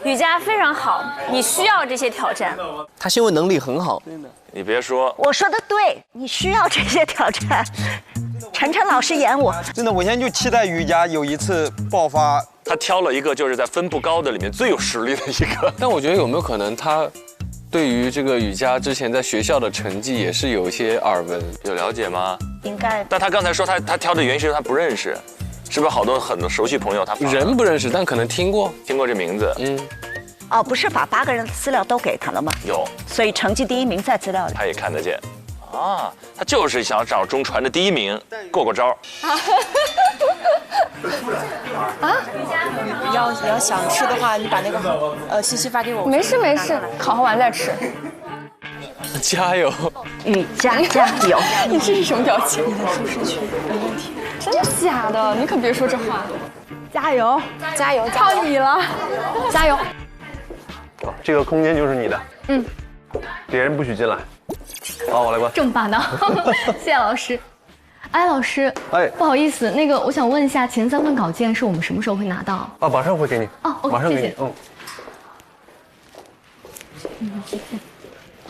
Speaker 8: 雨佳非常好，你需要这些挑战。
Speaker 7: 他新闻能力很好，
Speaker 6: 真的。你别说，
Speaker 8: 我说的对，你需要这些挑战。晨晨老师演我，
Speaker 9: 真的，我现在就期待雨佳有一次爆发。
Speaker 6: 他挑了一个就是在分布高的里面最有实力的一个。
Speaker 20: 但我觉得有没有可能他对于这个雨佳之前在学校的成绩也是有一些耳闻，
Speaker 6: 有了解吗？
Speaker 8: 应该。
Speaker 6: 但他刚才说他挑的原因是他不认识。是不是很多熟悉朋友他
Speaker 20: 人不认识，但可能听过
Speaker 6: 这名字？
Speaker 8: 不是把8个人的资料都给他了吗？
Speaker 6: 有，
Speaker 8: 所以成绩第1名在资料里。
Speaker 6: 他也看得见，他就是想找中传的第1名，过招。
Speaker 21: 你要想吃的话，你把那个信息发给我。
Speaker 11: 没事，烤好完再吃。
Speaker 20: 加油，
Speaker 8: 雨佳加油！
Speaker 11: 你这是什么表情？
Speaker 21: 你的舒适区没问题。
Speaker 11: 真的假的？你可别说这话。
Speaker 21: 加油，
Speaker 11: 加油，靠你了！加油！
Speaker 14: 这个空间就是你的。别人不许进来。好，我来关。
Speaker 13: 这么霸道，谢谢老师。老师，不好意思，那个我想问一下，前3份稿件是我们什么时候会拿到？
Speaker 14: 马上会给你。马上给你。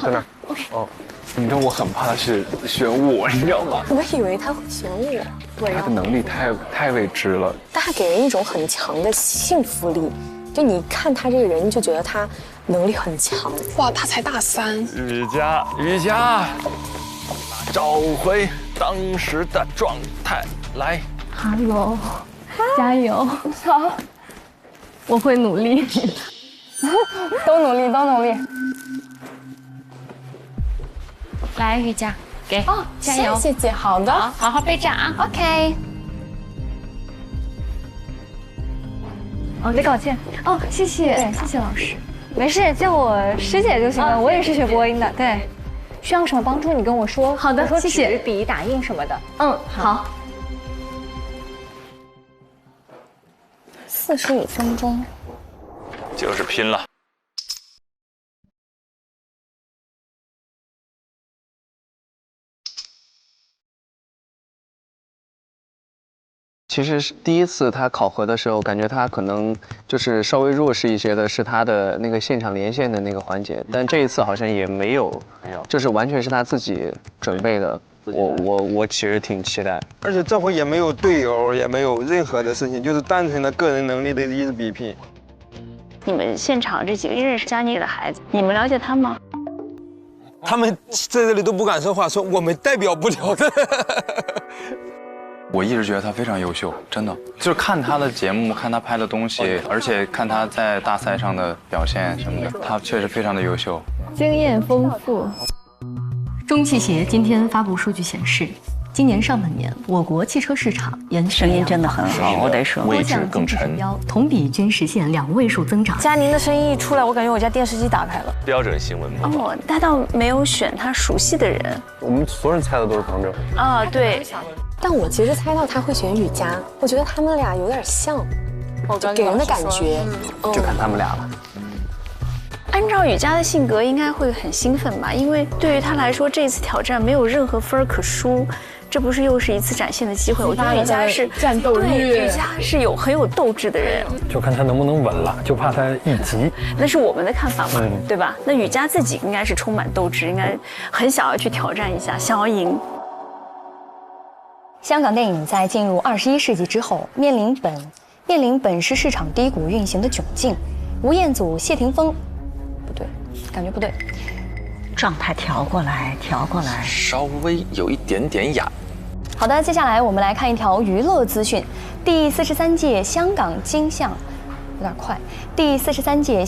Speaker 14: 在哪
Speaker 13: ？OK。
Speaker 18: 你知道我很怕他是选我，你知道吗？
Speaker 11: 我以为他会选我。
Speaker 18: 对，他的能力太未知了。
Speaker 11: 但他给人一种很强的幸福力，就你看他这个人，就觉得他能力很强。
Speaker 12: 哇，他才大3。
Speaker 6: 雨佳，找回当时的状态来。
Speaker 13: Hello， 加油！
Speaker 11: 好，
Speaker 13: 我会努力。
Speaker 11: 都努力。
Speaker 17: 来，雨佳，给加油！
Speaker 11: 谢谢姐，好的，
Speaker 17: 好好备战啊。
Speaker 11: OK。
Speaker 13: 你的稿件。谢谢老师。
Speaker 22: 没事，叫我师姐就行了。我也是学播音的，对。需要什么帮助你跟我说。
Speaker 13: 好的，谢谢。
Speaker 22: 纸笔打印什么的。
Speaker 13: 好。
Speaker 11: 45分钟，
Speaker 6: 就是拼了。
Speaker 7: 其实是第一次他考核的时候，感觉他可能就是稍微弱势一些的是他的那个现场连线的那个环节，但这一次好像也没有，就是完全是他自己准备的。我其实挺期待，
Speaker 9: 而且这回也没有队友，也没有任何的事情，就是单纯的个人能力的一次比拼。
Speaker 8: 你们现场这几个认识佳妮的孩子，你们了解他吗？
Speaker 9: 他们在这里都不敢说话，说我们代表不了的。
Speaker 18: 我一直觉得他非常优秀，真的，就是看他的节目，看他拍的东西，而且看他在大赛上的表现什么的，他确实非常的优秀，
Speaker 13: 经验丰富。
Speaker 23: 中汽协今天发布数据显示，今年上半年我国汽车市场
Speaker 8: 声音真的很好，我得说，
Speaker 23: 位置更沉，同比均实现2位数增长。
Speaker 22: 佳宁的声音一出来，我感觉我家电视机打开了。
Speaker 6: 标准新闻嘛。
Speaker 8: 他倒没有选他熟悉的人。
Speaker 14: 我们所有人猜的都是庞正。
Speaker 8: 啊，对。
Speaker 11: 但我其实猜到他会选雨佳，我觉得他们俩有点像，给人的感觉。
Speaker 7: 就看他们俩了。
Speaker 8: 按照雨佳的性格，应该会很兴奋吧？因为对于他来说，这次挑战没有任何分可输，这不是又是一次展现的机会？我觉得雨佳是
Speaker 22: 战斗力，
Speaker 8: 对，雨佳是很有斗志的人。
Speaker 19: 就看他能不能稳了，就怕他一急。
Speaker 8: 那是我们的看法嘛，对吧？那雨佳自己应该是充满斗志，应该很想要去挑战一下，想要赢。
Speaker 11: 香港电影在进入21世纪之后，面临本市市场低谷运行的窘境。吴彦祖、谢霆锋。不对，感觉不对，
Speaker 8: 状态调过来，
Speaker 6: 稍微有一点点哑。
Speaker 11: 好的，接下来我们来看一条娱乐资讯。第43届香港金像，有点快。第43届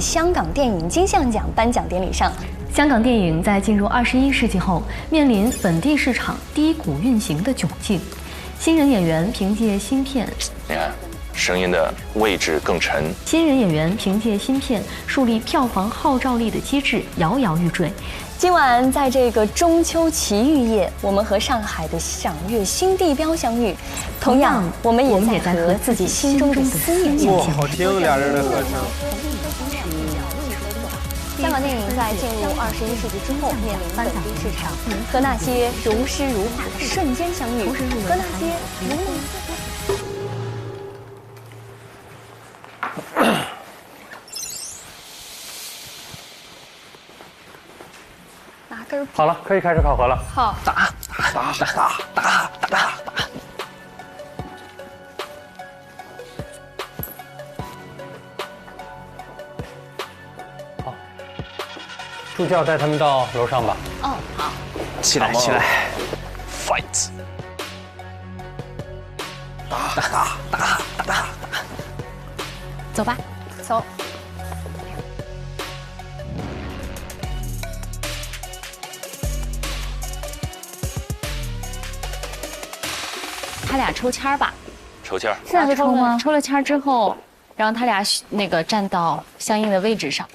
Speaker 11: 香港电影金像奖颁奖典礼上，
Speaker 23: 香港电影在进入21世纪后，面临本地市场低谷运行的窘境。新人演员凭借新片，
Speaker 6: 你看声音的位置更沉。
Speaker 23: 新人演员凭借新片树立票房号召力的机制摇摇欲坠。
Speaker 11: 今晚在这个中秋奇遇夜，我们和上海的赏月新地标相遇，同样我们也在和自己心中的思念相见。
Speaker 9: 好听，俩人的和声。
Speaker 11: 香港电影在进入21世纪之后，面临本地市场和那些如诗如画的瞬间相遇，和那些如梦拿根。
Speaker 19: 好了，可以开始考核了。
Speaker 11: 好，
Speaker 7: 打。
Speaker 19: 助教带他们到楼上吧。
Speaker 11: 哦，好。
Speaker 7: 起来
Speaker 6: ，fight！
Speaker 7: 打！
Speaker 11: 走吧，走。他俩抽签吧。
Speaker 6: 抽签。
Speaker 11: 现在就抽吗？抽了签之后，然后他俩那个站到相应的位置上。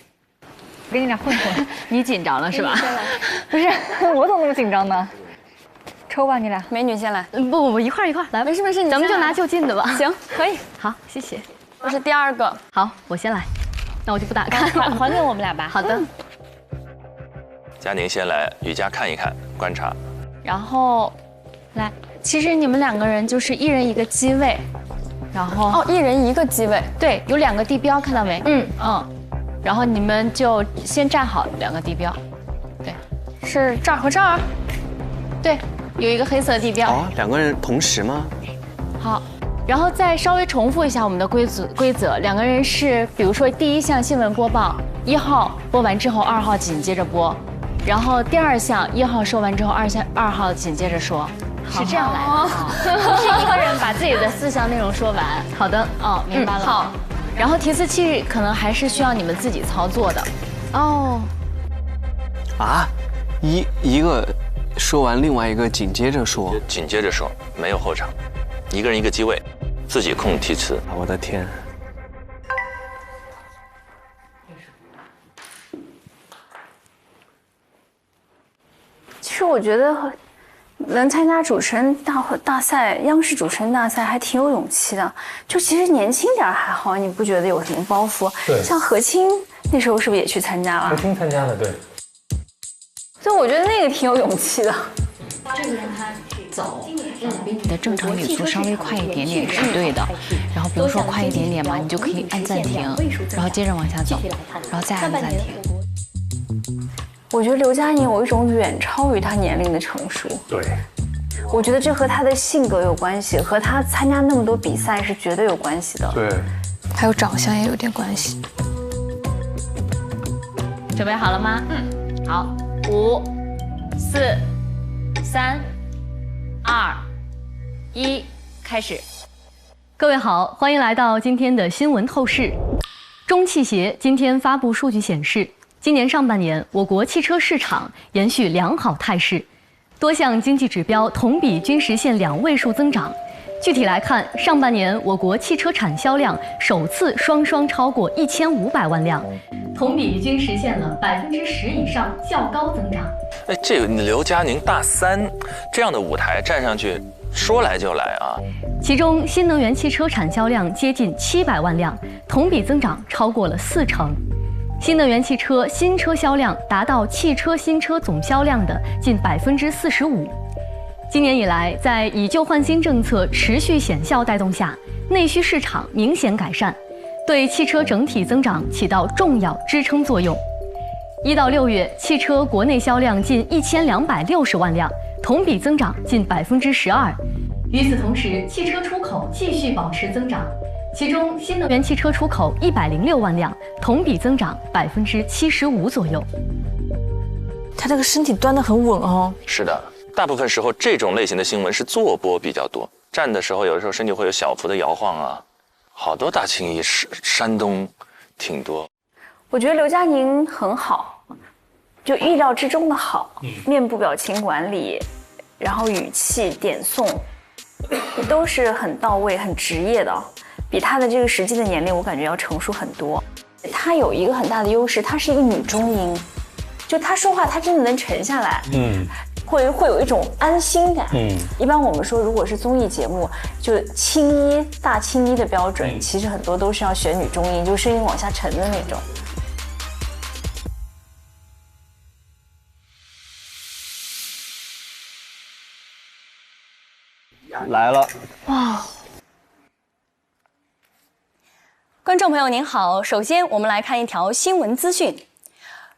Speaker 22: 我跟你俩混混，
Speaker 11: 你紧张了是吧？
Speaker 22: 不是，我怎么那么紧张呢？抽吧，你俩。
Speaker 11: 美女先来。
Speaker 23: 不，一块来。
Speaker 11: 没事，
Speaker 23: 咱们就拿就近的吧。
Speaker 11: 行，可以。
Speaker 23: 好，谢谢。
Speaker 11: 我是第二个。
Speaker 23: 好，我先来。那我就不打开了，
Speaker 11: 还给我们俩吧。
Speaker 23: 好的。
Speaker 6: 佳宁先来，雨佳看一看，观察。
Speaker 11: 然后，来，其实你们两个人就是一人一个机位，然后一人一个机位。对，有2个地标，看到没？然后你们就先站好2个地标，对，是这儿和这儿，对，有一个黑色地标。
Speaker 7: 哦，2个人同时吗？
Speaker 11: 好，然后再稍微重复一下我们的规则，2个人是，比如说第1项新闻播报，1号播完之后，2号紧接着播，然后第2项1号说完之后，2号紧接着说，是这样来的，不是一个人把自己的4项内容说完。
Speaker 23: 好的，
Speaker 11: 哦，明白了。好。然后提词器可能还是需要你们自己操作的，哦。
Speaker 7: 啊，一个说完，另外一个紧接着说，
Speaker 6: 没有后场，一个人一个机位，自己控提词。
Speaker 7: 我的天！
Speaker 11: 其实我觉得能参加主持人大赛，央视主持人大赛还挺有勇气的。就其实年轻点还好，你不觉得有什么包袱？
Speaker 19: 对。
Speaker 11: 像何清那时候是不是也去参加了？
Speaker 19: 何清参加了，对。
Speaker 11: 所以我觉得那个挺有勇气的。
Speaker 17: 这个让他走，比你的正常语速稍微快一点点是对的。然后比如说快一点点嘛，你就可以按暂停，然后接着往下走，然后再按暂停。
Speaker 11: 我觉得刘嘉宁有一种远超于他年龄的成熟。
Speaker 19: 对，
Speaker 11: 我觉得这和他的性格有关系，和他参加那么多比赛是绝对有关系的。
Speaker 19: 对，
Speaker 12: 还有长相也有点关系。
Speaker 11: 准备好了吗？好，5、4、3、2、1，开始。
Speaker 23: 各位好，欢迎来到今天的新闻透视。中汽协今天发布数据显示，今年上半年，我国汽车市场延续良好态势，多项经济指标同比均实现2位数增长。具体来看，上半年我国汽车产销量首次双超过1500万辆，同比均实现了10%以上较高增长。
Speaker 6: 哎，这个刘嘉宁大3这样的舞台站上去，说来就来啊！
Speaker 23: 其中，新能源汽车产销量接近700万辆，同比增长超过了40%。新能源汽车新车销量达到汽车新车总销量的近45%。今年以来，在以旧换新政策持续显效带动下，内需市场明显改善，对汽车整体增长起到重要支撑作用。1到6月，汽车国内销量近1260万辆，同比增长近12%。与此同时，汽车出口继续保持增长。其中，新能源汽车出口106万辆，同比增长75%左右。
Speaker 15: 他这个身体端得很稳哦。
Speaker 6: 是的，大部分时候这种类型的新闻是坐播比较多，站的时候有的时候身体会有小幅的摇晃啊。好多大青衣山东挺多。
Speaker 11: 我觉得刘嘉宁很好，就意料之中的好，面部表情管理，然后语气点送。都是很到位、很职业的，比她的这个实际的年龄，我感觉要成熟很多。她有一个很大的优势，她是一个女中音，就她说话，她真的能沉下来，会有一种安心感。一般我们说，如果是综艺节目，就大青衣的标准，其实很多都是要选女中音，就声音往下沉的那种。
Speaker 7: 来了，
Speaker 23: 哇！观众朋友您好，首先我们来看一条新闻资讯。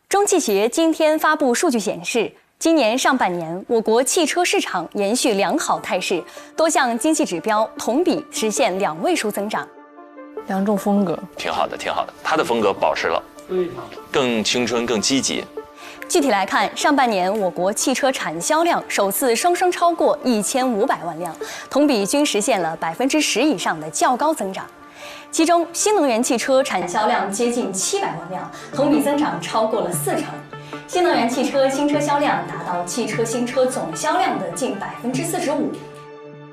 Speaker 23: 中汽协今天发布数据显示，今年上半年我国汽车市场延续良好态势，多项经济指标同比实现2位数增长。
Speaker 15: 两种风格，
Speaker 6: 挺好的，挺好的，他的风格保持了，更青春，更积极。
Speaker 23: 具体来看，上半年我国汽车产销量首次双双超过1500万辆，同比均实现了10%以上的较高增长。其中，新能源汽车产销量接近700万辆，同比增长超过了40%。新能源汽车新车销量达到汽车新车总销量的近45%。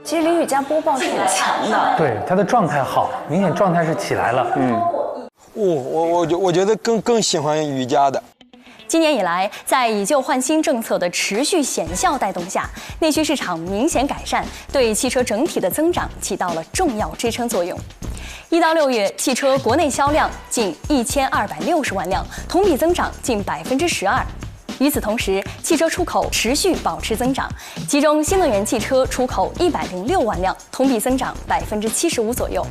Speaker 11: 其实李雨佳播报是很强的，
Speaker 19: 对她的状态好，明显状态是起来了。
Speaker 9: 我觉得更喜欢雨佳的。
Speaker 23: 今年以来，在以旧换新政策的持续显效带动下，内需市场明显改善，对汽车整体的增长起到了重要支撑作用。1到6月，汽车国内销量近1260万辆，同比增长近12%。与此同时，汽车出口持续保持增长，其中新能源汽车出口106万辆，同比增长75%左右。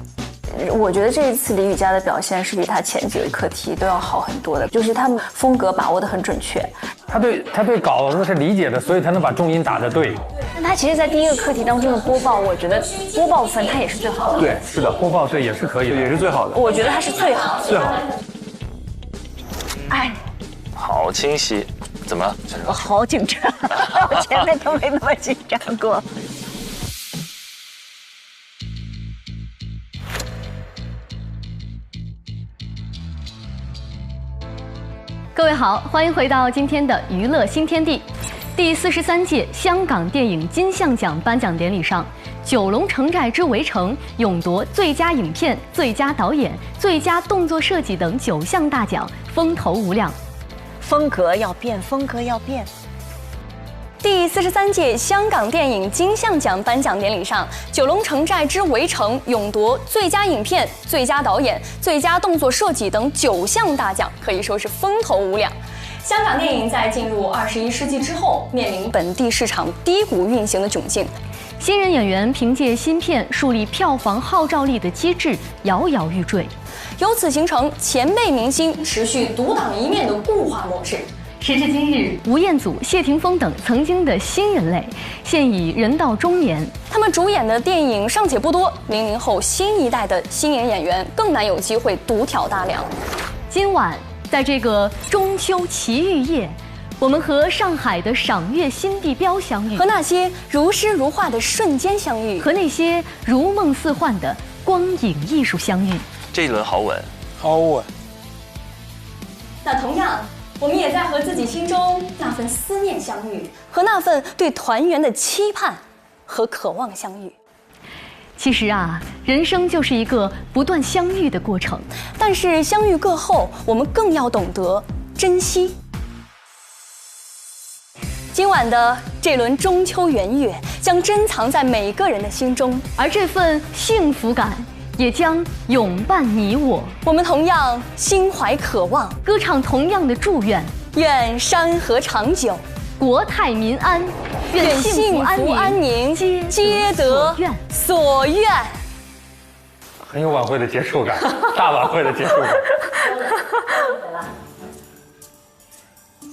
Speaker 11: 我觉得这一次李雨佳的表现是比她前几位课题都要好很多的，就是他们风格把握得很准确。他
Speaker 19: 对稿子是理解的，所以才能把重音打得对。
Speaker 11: 但他其实，在第一个课题当中的播报，我觉得播报分他也是最好的。
Speaker 19: 对，是的，播报对也是可以的，
Speaker 14: 也是最好的。
Speaker 11: 我觉得他是最好的。
Speaker 14: 最好的。
Speaker 8: 哎，
Speaker 6: 好清晰，怎么了？
Speaker 8: 我好紧张，我前面都没那么紧张过。
Speaker 23: 各位好，欢迎回到今天的娱乐新天地。第43届香港电影金像奖颁奖典礼上，《九龙城寨之围城》勇夺最佳影片、最佳导演、最佳动作设计等9项大奖，风头无两。
Speaker 8: 风格要变，风格要变。
Speaker 23: 第43届香港电影金像奖颁奖典礼上，《九龙城寨之围城》勇夺最佳影片、最佳导演、最佳动作设计等9项大奖，可以说是风头无两。香港电影在进入21世纪之后，面临本地市场低谷运行的窘境。新人演员凭借新片树立票房号召力的机制摇摇欲坠，由此形成前辈明星持续独当一面的固化模式。时至今日，吴彦祖、谢霆锋等曾经的新人类，现已人到中年，他们主演的电影尚且不多，00后新一代的新人演员更难有机会独挑大梁。今晚，在这个中秋奇遇夜，我们和上海的赏月新地标相遇，和那些如诗如画的瞬间相遇，和那些如梦似幻的光影艺术相遇。
Speaker 6: 这一轮好稳，
Speaker 9: 好稳。
Speaker 23: 那同样，我们也在和自己心中那份思念相遇，和那份对团圆的期盼和渴望相遇。其实啊，人生就是一个不断相遇的过程，但是相遇过后，我们更要懂得珍惜。今晚的这轮中秋圆月将珍藏在每个人的心中，而这份幸福感也将永伴你我。我们同样心怀渴望，歌唱同样的祝愿：愿山河长久，国泰民安，愿幸福安宁，皆得所愿。
Speaker 19: 很有晚会的结束感，大晚会的结束感。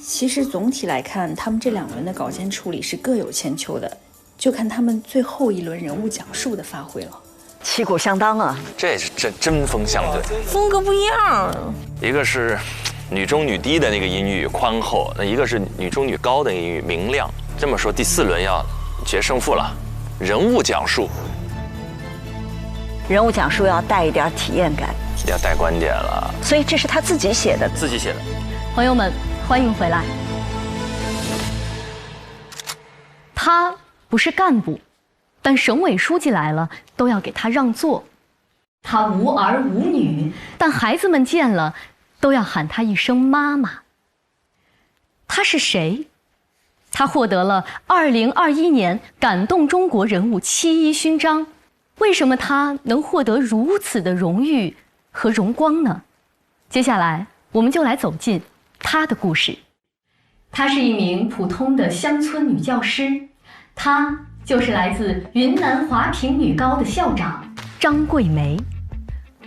Speaker 21: 其实总体来看，他们这2轮的稿件处理是各有千秋的，就看他们最后一轮人物讲述的发挥了。
Speaker 8: 旗鼓相当啊，
Speaker 6: 这是针锋相对，
Speaker 15: 风格不一样。
Speaker 6: 一个是女中女低的那个音域宽厚，那一个是女中女高的音域明亮。这么说，第4轮要决胜负了，人物讲述。
Speaker 8: 人物讲述要带一点体验感，
Speaker 6: 要带观点了。
Speaker 8: 所以这是他自己写的，
Speaker 6: 自己写的。
Speaker 23: 朋友们，欢迎回来。他不是干部，但省委书记来了都要给他让座。他无儿无女，但孩子们见了都要喊他一声妈妈。他是谁？他获得了2021年感动中国人物7·1勋章。为什么他能获得如此的荣誉和荣光呢？接下来我们就来走进她的故事。她是一名普通的乡村女教师，她就是来自云南华坪女高的校长张桂梅。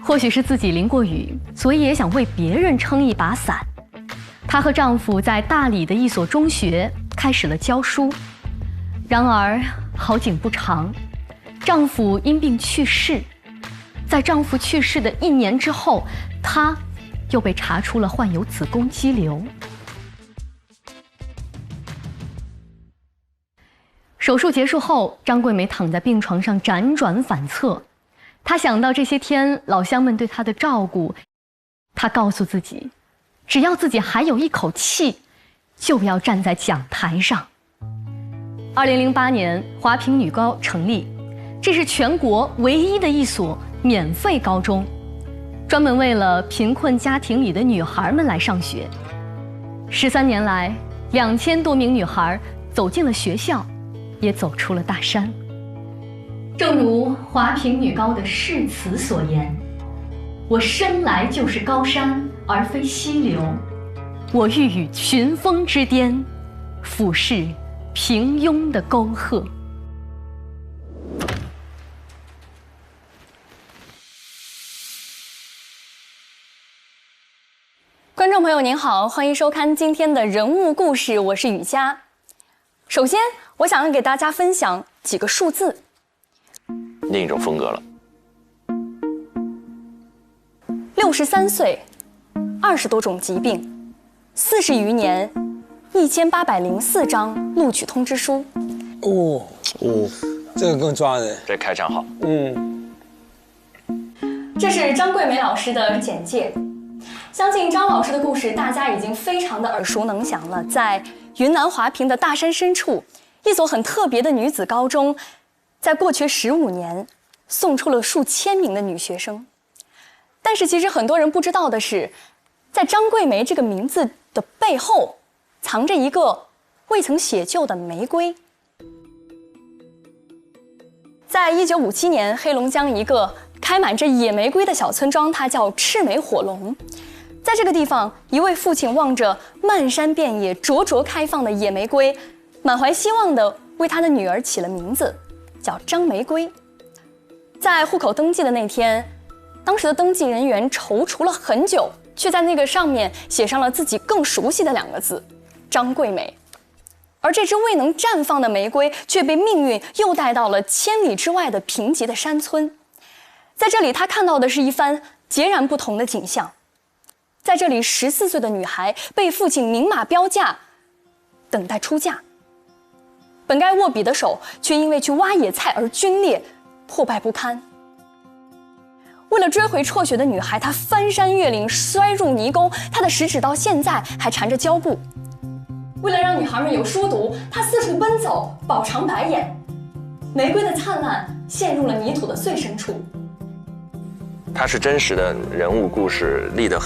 Speaker 23: 或许是自己淋过雨，所以也想为别人撑一把伞。她和丈夫在大理的一所中学开始了教书。然而好景不长，丈夫因病去世。在丈夫去世的1年之后，她又被查出了患有子宫肌瘤。手术结束后，张桂梅躺在病床上辗转反侧。她想到这些天老乡们对她的照顾，她告诉自己，只要自己还有一口气，就要站在讲台上。2008年，华坪女高成立，这是全国唯一的一所免费高中，专门为了贫困家庭里的女孩们来上学。13年来，2000多名女孩走进了学校，也走出了大山。正如华坪女高的誓词所言：“我生来就是高山，而非溪流。我欲与群峰之巅，俯视平庸的沟壑。”
Speaker 1: 观众朋友您好，欢迎收看今天的人物故事，我是雨佳。首先，我想要给大家分享几个数字。
Speaker 6: 另一种风格了。
Speaker 1: 63岁，20多种疾病，40余年，1804张录取通知书。
Speaker 9: 这个更抓人。
Speaker 6: 这开场好。
Speaker 1: 这是张桂梅老师的简介。相信张老师的故事大家已经非常的耳熟能详了。在云南华坪的大山深处，一所很特别的女子高中，在过去15年送出了数千名的女学生。但是其实很多人不知道的是，在张桂梅这个名字的背后，藏着一个未曾写就的玫瑰。在1957年，黑龙江一个开满着野玫瑰的小村庄，它叫赤眉火龙。在这个地方，一位父亲望着漫山遍野灼灼开放的野玫瑰，满怀希望地为他的女儿起了名字，叫张玫瑰。在户口登记的那天，当时的登记人员踌躇了很久，却在那个上面写上了自己更熟悉的2个字：张桂梅。而这只未能绽放的玫瑰，却被命运又带到了千里之外的贫瘠的山村。在这里，他看到的是一番截然不同的景象。在这里，14岁的女孩被父亲明码标价，等待出嫁。本该握笔的手，却因为去挖野菜而皲裂，破败不堪。为了追回辍学的女孩，她翻山越岭，摔入泥沟，她的食指到现在还缠着胶布。为了让女孩们有书读，她四处奔走，饱尝白眼。玫瑰的灿烂陷入了泥土的最深处。
Speaker 6: 它是真实的人物故事，立得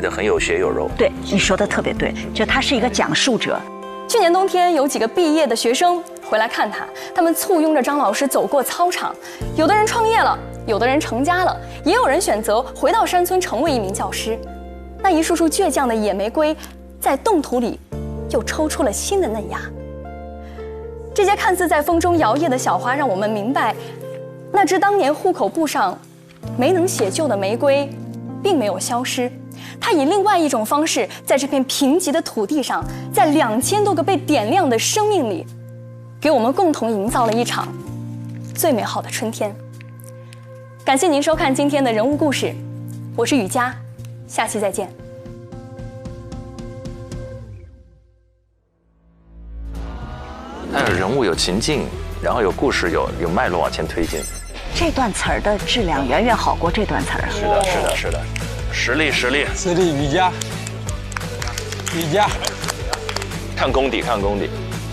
Speaker 6: 很有血有肉。
Speaker 8: 对，你说的特别对，就他是一个讲述者。
Speaker 1: 去年冬天，有几个毕业的学生回来看他，他们簇拥着张老师走过操场，有的人创业了，有的人成家了，也有人选择回到山村成为一名教师。那一束束倔强的野玫瑰，在冻土里又抽出了新的嫩芽。这些看似在风中摇曳的小花，让我们明白，那只当年户口簿上没能写就的玫瑰，并没有消失。它以另外一种方式，在这片贫瘠的土地上，在2000多个被点亮的生命里，给我们共同营造了一场最美好的春天。感谢您收看今天的人物故事，我是雨佳，下期再见。
Speaker 6: 它有人物，有情境，然后有故事，有脉络往前推进。
Speaker 8: 这段词儿的质量远远好过这段词儿啊！
Speaker 6: 是的，实力，
Speaker 9: 雨佳，
Speaker 6: 看功底。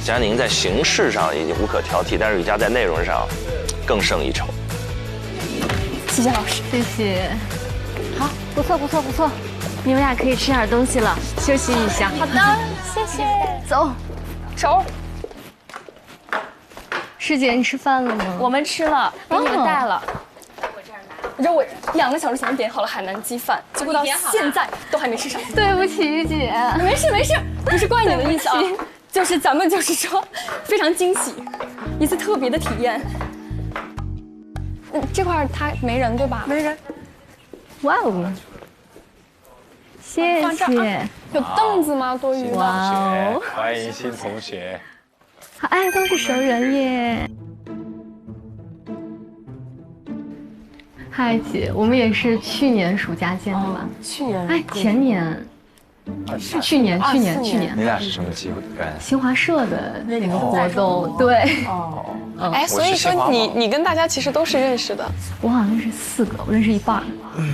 Speaker 6: 佳宁在形式上已经无可挑剔，但是雨佳在内容上更胜一筹。
Speaker 1: 谢谢老师，
Speaker 23: 谢谢。
Speaker 22: 好，不错不错不错，
Speaker 23: 你们俩可以吃点东西了，休息一下。
Speaker 22: 好的，谢谢。
Speaker 23: 走，
Speaker 1: 走。
Speaker 23: 师姐，你吃饭了吗？
Speaker 1: 我们吃了，给你们带了。你知道我2个小时前点好了海南鸡饭，结果到现在都还没吃上。
Speaker 23: 对不起，玉姐。
Speaker 1: 没事没事，不是怪你的意思啊，就是咱们就是说非常惊喜，一次特别的体验。这块他没人对吧？没人。
Speaker 23: 哇哦，谢谢。
Speaker 1: 有凳子吗？多余的。
Speaker 23: 哇哦，
Speaker 2: 欢迎新同学。
Speaker 23: 哎，都是熟人耶。嗨姐，我们也是去年暑假见的吧？
Speaker 1: 去年？
Speaker 23: 哎，前年。是去年。
Speaker 18: 你俩是什么机会？
Speaker 23: 新华社的那个活动，对。
Speaker 12: 哦。哎，所以说你跟大家其实都是认识的。
Speaker 23: 我好像认识4个，我认识一半。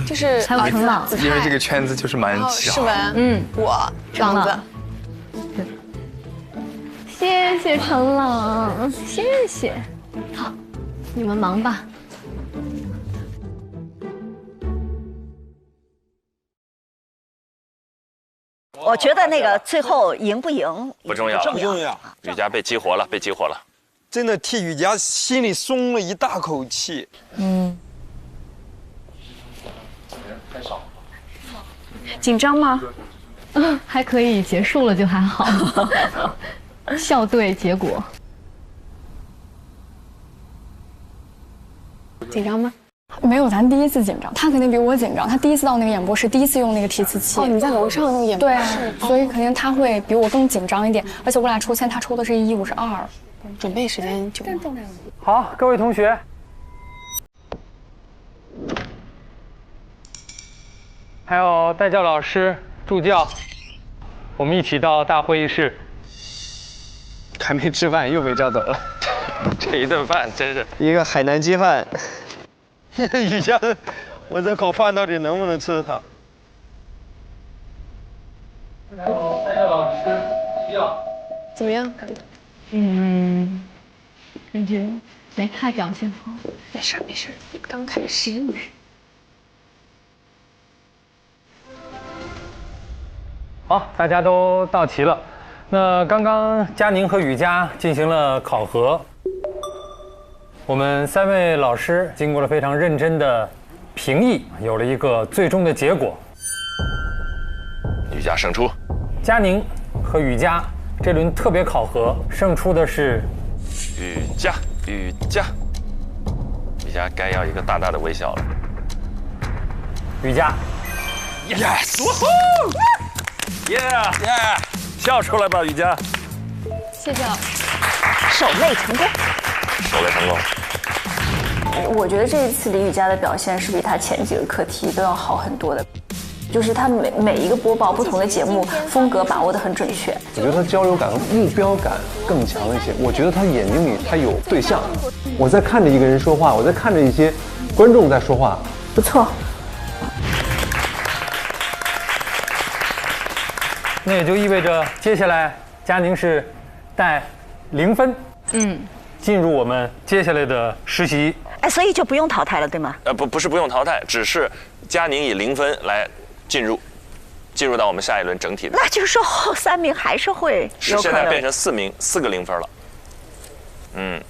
Speaker 12: 就是
Speaker 23: 还有程朗，
Speaker 18: 因为这个圈子就是蛮小。
Speaker 12: 是吧？我
Speaker 23: 程朗。谢谢程朗，谢谢。好，你们忙吧。
Speaker 8: 我觉得那个最后赢不赢
Speaker 6: 不重要，
Speaker 9: 不重要。
Speaker 6: 雨佳被激活了，被激活了，
Speaker 9: 真的替雨佳心里松了一大口气。
Speaker 12: 太少。紧张吗？
Speaker 23: 还可以，结束了就还好。校对结果。
Speaker 12: 紧张吗？
Speaker 1: 没有，咱第一次紧张，他肯定比我紧张。他第一次到那个演播室，第一次用那个提词器。
Speaker 12: 哦，你在楼上用演播室。
Speaker 1: 对啊，所以肯定他会比我更紧张一点。而且我俩抽签，他抽的是152，
Speaker 12: 准备时间久。
Speaker 19: 好，各位同学，还有代教老师、助教，我们一起到大会议室。
Speaker 7: 还没吃饭又被叫走了，
Speaker 6: 这一顿饭真是
Speaker 7: 一个海南鸡饭。
Speaker 9: 雨佳，我这口饭到底能不能吃它？
Speaker 19: 代教老师、助教，
Speaker 12: 怎么样？
Speaker 23: 感觉没太表现好。
Speaker 12: 没事没事，刚开始。
Speaker 19: 好，大家都到齐了。那刚刚佳宁和雨佳进行了考核，我们3位老师经过了非常认真的评议，有了一个最终的结果。
Speaker 6: 雨佳胜出。
Speaker 19: 佳宁和雨佳这轮特别考核胜出的是
Speaker 6: 雨佳，雨佳该要一个大大的微笑了。
Speaker 19: 雨佳
Speaker 6: ，yes， yeah， 笑出来吧，雨佳。
Speaker 1: 谢谢老师。
Speaker 8: 守擂成功。
Speaker 6: 守擂成功。
Speaker 11: 我觉得这一次李雨佳的表现是比他前几个课题都要好很多的，就是他每一个播报不同的节目风格把握得很准确。
Speaker 14: 我觉得他交流感和目标感更强一些。我觉得他眼睛里他有对象，我在看着一个人说话，我在看着一些观众在说话，
Speaker 11: 不错。
Speaker 19: 那也就意味着接下来佳宁是带0分，进入我们接下来的实习。
Speaker 8: 哎，所以就不用淘汰了，对吗？
Speaker 6: 不是不用淘汰，只是佳宁以0分来进入到我们下一轮整体的。
Speaker 8: 那就是说后3名还是会有可能。
Speaker 6: 现在变成4个0分了。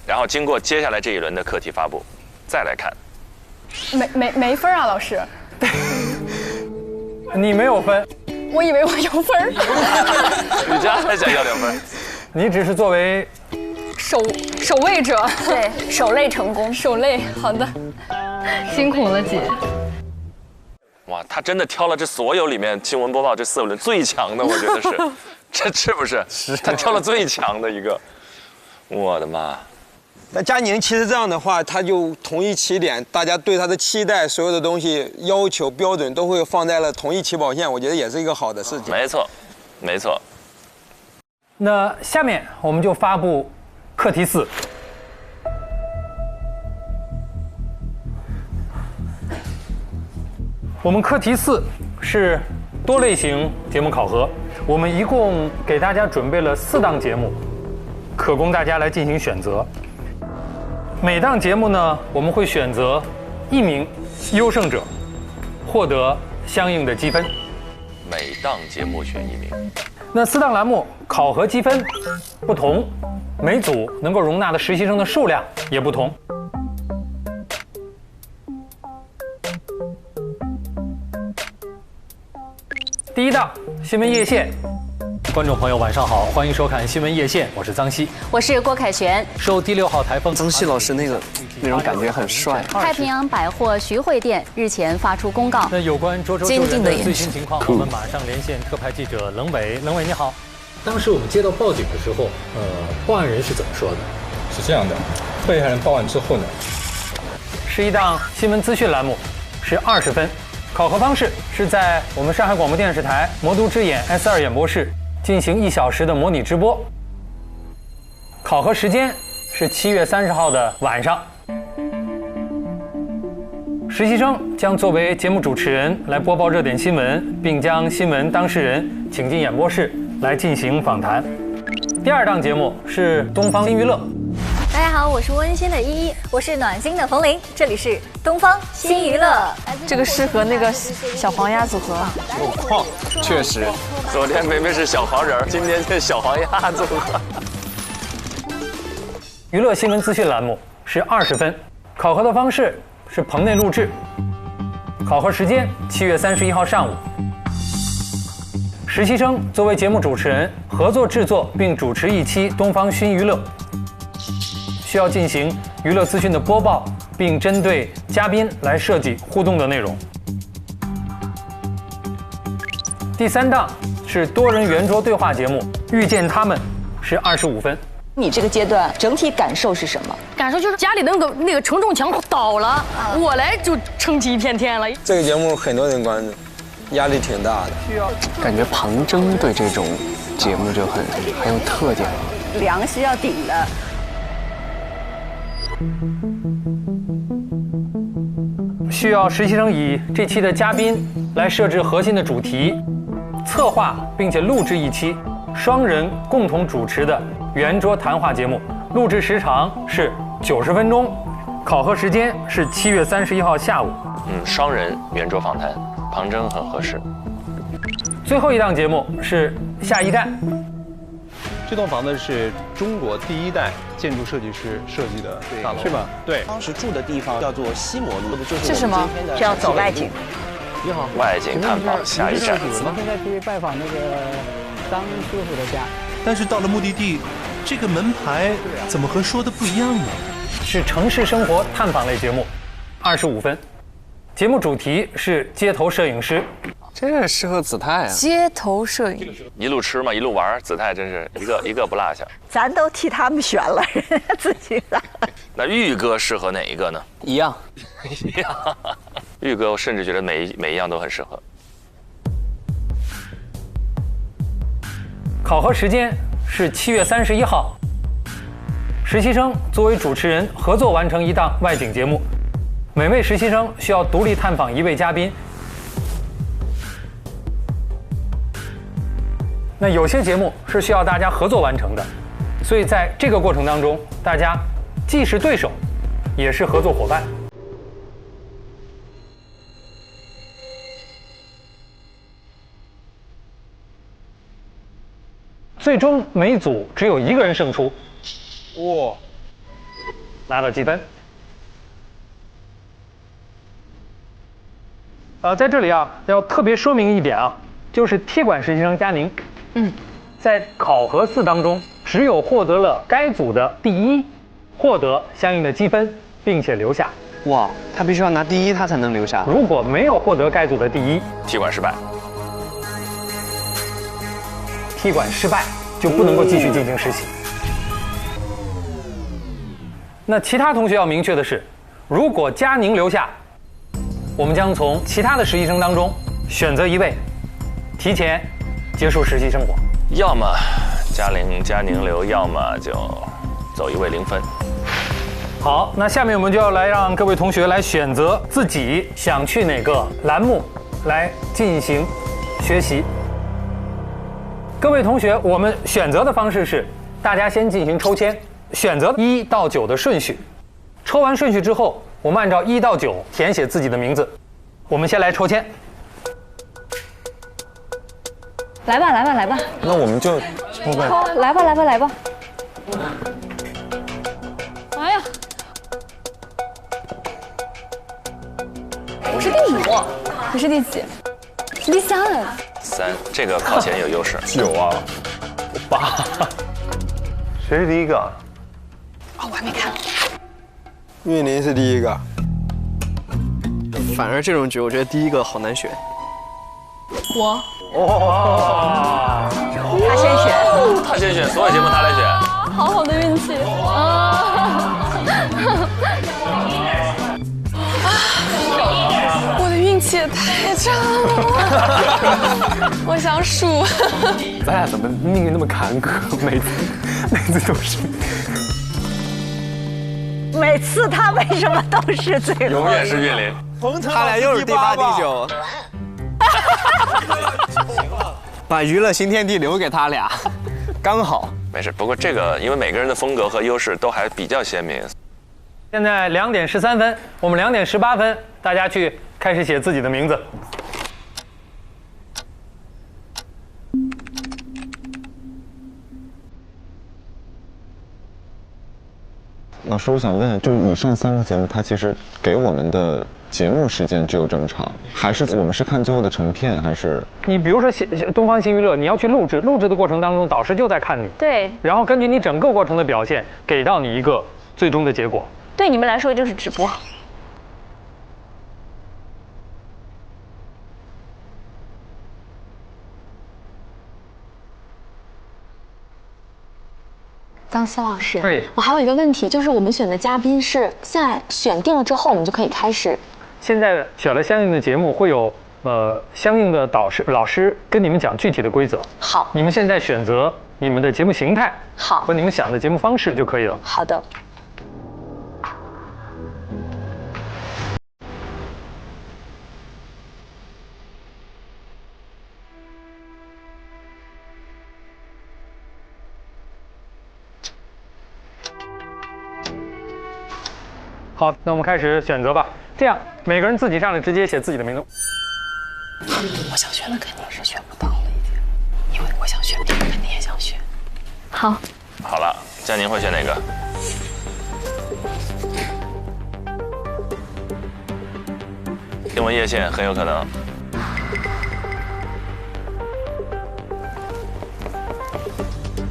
Speaker 6: 然后经过接下来这一轮的课题发布，再来看。
Speaker 1: 没分啊，老师。
Speaker 19: 你没有分。
Speaker 1: 我以为我有分。
Speaker 6: 雨佳还想要2分。
Speaker 19: 你只是作为
Speaker 1: 守卫者，
Speaker 11: 对，守擂成功，
Speaker 1: 守擂，好的，
Speaker 23: 辛苦了姐。
Speaker 6: 哇，他真的挑了这所有里面新闻播报这4轮最强的，我觉得是，这是不是？是他挑了最强的一个，我的妈！
Speaker 9: 那佳宁其实这样的话，他就同一起点，大家对他的期待，所有的东西要求标准都会放在了同一起跑线，我觉得也是一个好的事情。
Speaker 6: 没错，没错。
Speaker 19: 那下面我们就发布课题4。我们课题4是多类型节目考核，我们一共给大家准备了4档节目，可供大家来进行选择。每档节目呢，我们会选择1名优胜者，获得相应的积分。
Speaker 6: 每档节目选1名。
Speaker 19: 那4档栏目考核积分不同，每组能够容纳的实习生的数量也不同。第1档新闻夜线，观众朋友晚上好，欢迎收看新闻夜线，我是张希，
Speaker 2: 我是郭凯旋。
Speaker 19: 受第6号台风，
Speaker 7: 张希老师那种感觉很帅。
Speaker 2: 太平洋百货徐汇店日前发出公告，
Speaker 19: 那有关涿州救援的最新情况，我们马上连线特派记者冷伟。冷伟你好，当时我们接到报警的时候，报案人是怎么说的？
Speaker 3: 是这样的，被害人报案之后呢，
Speaker 19: 是1档新闻资讯栏目，是20分。考核方式是在我们上海广播电视台魔都之眼 S2 演播室进行1小时的模拟直播。考核时间是7月30号的晚上。实习生将作为节目主持人来播报热点新闻，并将新闻当事人请进演播室来进行访谈。第2档节目是东方新娱乐。
Speaker 22: 大家好，我是温馨的依依，我是暖心的冯玲，这里是东方新娱乐。
Speaker 15: 这个适合那个小黄鸭组合。
Speaker 7: 有矿，确实。
Speaker 6: 昨天明明是小黄人，今天是小黄鸭组合。
Speaker 19: 娱乐新闻资讯栏目是20分，考核的方式是棚内录制，考核时间7月31号上午。实习生作为节目主持人，合作制作并主持一期东方新娱乐，需要进行娱乐资讯的播报，并针对嘉宾来设计互动的内容。第3档是多人圆桌对话节目，遇见他们是25分。
Speaker 4: 你这个阶段整体感受是什么？
Speaker 23: 感受就是家里那个承重墙倒了，我来就撑起一片天了。
Speaker 9: 这个节目很多人关注，压力挺大的。
Speaker 7: 感觉庞征对这种节目就很有特点了，
Speaker 8: 粮食要顶的。
Speaker 19: 需要实习生以这期的嘉宾来设置核心的主题，策划并且录制一期双人共同主持的圆桌谈话节目，录制时长是90分钟，考核时间是7月31号下午。
Speaker 6: 双人圆桌访谈，庞征很合适。
Speaker 19: 最后1档节目是下一站。
Speaker 14: 这栋房子是中国第1代建筑设计师设计的大楼，
Speaker 24: 是吧？
Speaker 14: 对，
Speaker 24: 当时住的地方叫做西摩路，就是
Speaker 8: 什么？是要走外景。
Speaker 24: 你好，
Speaker 6: 外景探访下一站。
Speaker 24: 我们现在去拜访那个张师傅的家。
Speaker 3: 但是到了目的地，这个门牌怎么和说的不一样呢？
Speaker 19: 是城市生活探访类节目，25分。节目主题是街头摄影师。
Speaker 7: 这适合子泰啊！
Speaker 15: 街头摄影，
Speaker 6: 一路吃嘛，一路玩，子泰真是一个不落下。
Speaker 8: 咱都替他们选了，人家自己来。
Speaker 6: 那玉哥适合哪一个呢？
Speaker 7: 一样。
Speaker 6: 玉哥，我甚至觉得每一样都很适合。
Speaker 19: 考核时间是7月31号。实习生作为主持人合作完成1档外景节目，每位实习生需要独立探访1位嘉宾。那有些节目是需要大家合作完成的，所以在这个过程当中，大家既是对手，也是合作伙伴。最终每组只有1个人胜出，哇，拿到积分。在这里啊，要特别说明一点啊，就是贴管实习生佳宁。在考核4当中，只有获得了该组的第1，获得相应的积分，并且留下。
Speaker 7: 哇，他必须要拿第1，他才能留下。
Speaker 19: 如果没有获得该组的第1，
Speaker 6: 踢馆失败。
Speaker 19: 踢馆失败就不能够继续进行实习。那其他同学要明确的是，如果佳宁留下，我们将从其他的实习生当中选择1位，提前结束实习生活。
Speaker 6: 要么佳宁留，要么就走1位0分。
Speaker 19: 好，那下面我们就要来让各位同学来选择自己想去哪个栏目来进行学习。各位同学，我们选择的方式是，大家先进行抽签，选择1到9的顺序，抽完顺序之后，我们按照1到9填写自己的名字。我们先来抽签。
Speaker 22: 来吧，来吧，来吧。
Speaker 14: 那我们就抽呗。
Speaker 22: 来吧，来吧，来吧。
Speaker 1: 哎呀，我是第5，你是第几？是第3。
Speaker 6: 3，这个靠前有优势。
Speaker 14: 9啊，8。谁是第一个？
Speaker 12: 我还没看。
Speaker 9: 玉林是第一个。
Speaker 7: 反而这种局，我觉得第一个好难选。
Speaker 1: 我。
Speaker 19: 哇！
Speaker 8: 他先选，
Speaker 6: 他先选，所有节目他来选。
Speaker 1: 好好的运气啊！
Speaker 12: 我的运气也太差了，我想数。
Speaker 19: 咱俩怎么命运那么坎坷？每次都是。
Speaker 8: 每次他为什么都是最后？
Speaker 6: 永远是岳林。
Speaker 7: 他俩又是第8、第9。把娱乐新天地留给他俩，刚好。
Speaker 6: 没事，不过这个因为每个人的风格和优势都还比较鲜明。
Speaker 19: 现在2点13分，我们2点18分，大家去开始写自己的名字。
Speaker 14: 老师，我想问，就以上3个节目，它其实给我们的节目时间只有这么长，还是我们是看最后的成片，还是？
Speaker 19: 你比如说东方新娱乐，你要去录制的过程当中，导师就在看你，
Speaker 22: 对，
Speaker 19: 然后根据你整个过程的表现，给到你一个最终的结果。
Speaker 22: 对你们来说就是直播。
Speaker 11: 张希老师，
Speaker 19: 对，
Speaker 11: 我还有一个问题，就是我们选的嘉宾是现在选定了之后，我们就可以开始。
Speaker 19: 现在选了相应的节目，会有相应的老师跟你们讲具体的规则。
Speaker 11: 好，
Speaker 19: 你们现在选择你们的节目形态，
Speaker 11: 好，
Speaker 19: 和你们想的节目方式就可以了。
Speaker 11: 好的。
Speaker 19: 好，那我们开始选择吧。这样，每个人自己上来直接写自己的名字。
Speaker 12: 我想选的肯定是选不到了，已经，因为我想选的，肯定也想选。
Speaker 1: 好，
Speaker 6: 好了，佳宁会选哪个？新闻夜线很有可能。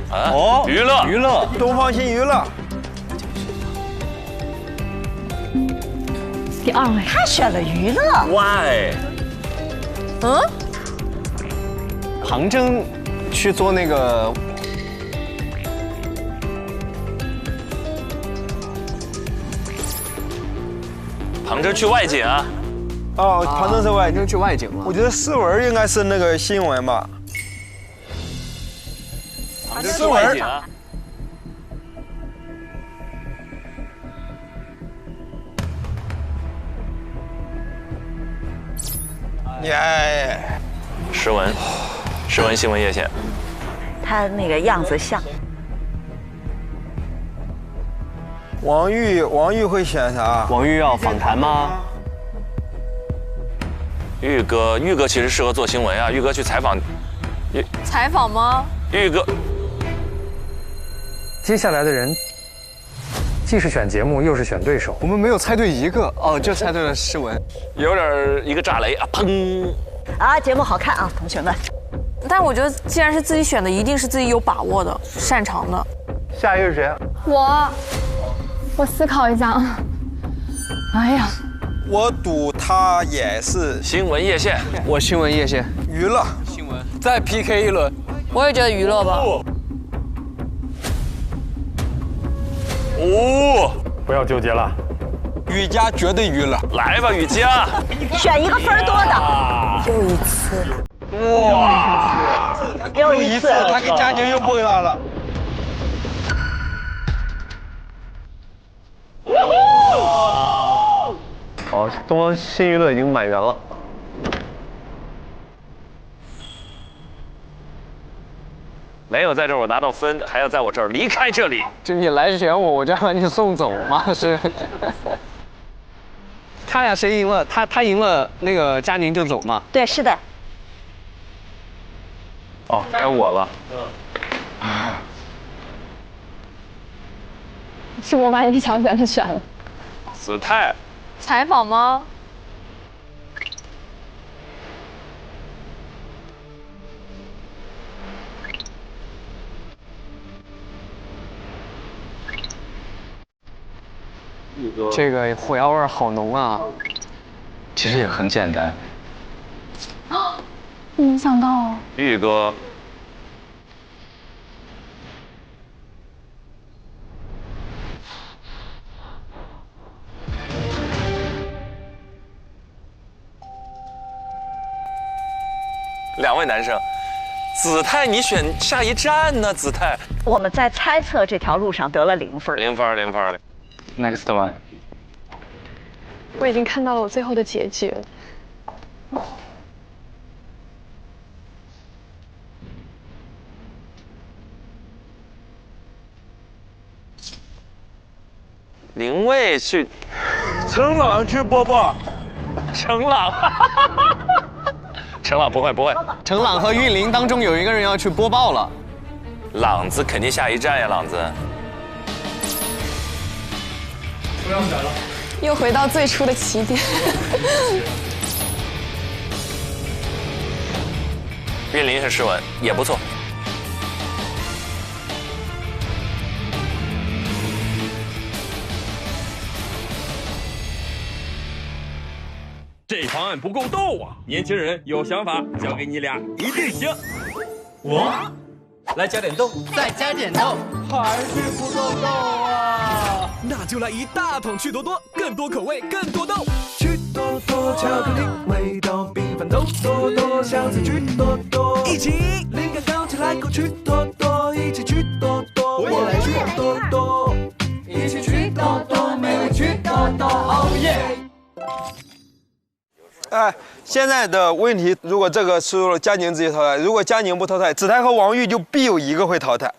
Speaker 6: 啊，娱乐，
Speaker 9: 东方新娱乐。
Speaker 23: 第2位，
Speaker 8: 他选了娱乐。
Speaker 6: Why？
Speaker 7: 杭州去做那个。
Speaker 6: 杭州去外景啊？
Speaker 9: 哦，杭州是外景，
Speaker 7: 去外景了。
Speaker 9: 我觉得诗文应该是那个新闻吧。
Speaker 6: 杭州去外景啊？
Speaker 9: 耶！
Speaker 6: 诗文新闻夜线。
Speaker 8: 他那个样子像。
Speaker 9: 王玉会选啥？
Speaker 7: 王玉要访谈吗？
Speaker 6: 玉哥其实适合做新闻啊，玉哥去采访。
Speaker 15: 采访吗？
Speaker 6: 玉哥。
Speaker 19: 接下来的人，既是选节目，又是选对手。
Speaker 7: 我们没有猜对一个哦，就猜对了诗文，
Speaker 6: 有点一个炸雷啊，砰！
Speaker 8: 啊，节目好看啊，同学们。
Speaker 15: 但我觉得，既然是自己选的，一定是自己有把握的、擅长的。
Speaker 9: 下一个是谁？
Speaker 1: 我思考一下啊。哎呀，
Speaker 9: 我赌他也是
Speaker 6: 新闻夜线。
Speaker 7: 我新闻夜线。
Speaker 9: 娱乐。
Speaker 7: 新闻。
Speaker 6: 再 PK 一轮。
Speaker 15: 我也觉得娱乐吧。
Speaker 19: 不要纠结了。
Speaker 9: 雨佳绝对娱乐。
Speaker 6: 来吧，雨佳。
Speaker 8: 选一个分多的。
Speaker 12: 又一次。
Speaker 9: 哇！又一次，他跟佳宁又碰上了。
Speaker 14: 好，东方新娱乐已经满员了。
Speaker 6: 没有在这儿我拿到分，还要在我这儿离开这里。
Speaker 5: 就你来选我，我就要把你送走吗？是。他俩谁赢了？他赢了，那个佳宁就走嘛。
Speaker 8: 对，是的。
Speaker 6: 哦，该我了。
Speaker 22: 是我把你想选的选了。
Speaker 6: 子泰。
Speaker 15: 采访吗？
Speaker 5: 这个火药味好浓啊！
Speaker 18: 其实也很简单。
Speaker 22: 没想到哦。
Speaker 6: 玉哥。两位男生，子泰，你选下一站呢？子泰，
Speaker 8: 我们在猜测这条路上得了0分。
Speaker 6: 0分，0分。
Speaker 18: Next one。
Speaker 12: 我已经看到了我最后的结局了。
Speaker 6: 林蔚去，程朗去播报，程朗，程朗不会，
Speaker 5: 程朗和韵玲当中有一个人要去播报了，
Speaker 6: 朗子肯定下一站呀，朗子。
Speaker 12: 不要选了，又回到最初的起点。
Speaker 6: 韵玲是诗文，也不错。
Speaker 10: 这方案不够斗啊！年轻人有想法，交给你俩一定行。
Speaker 16: 我来加点豆，再加点豆，
Speaker 10: 还是不够斗啊！那就来一大桶趣多多，更多口味，更多豆。趣多多巧克力味道，缤纷豆多多，香菜趣多多，一起灵感刚起来口趣多多，一起趣多多，我来趣多多，一起趣多多，美味趣多多，哦耶！
Speaker 9: 哎，现在的问题，如果这个输了，佳宁直接淘汰；如果佳宁不淘汰，子泰和王玉就必有一个会淘汰。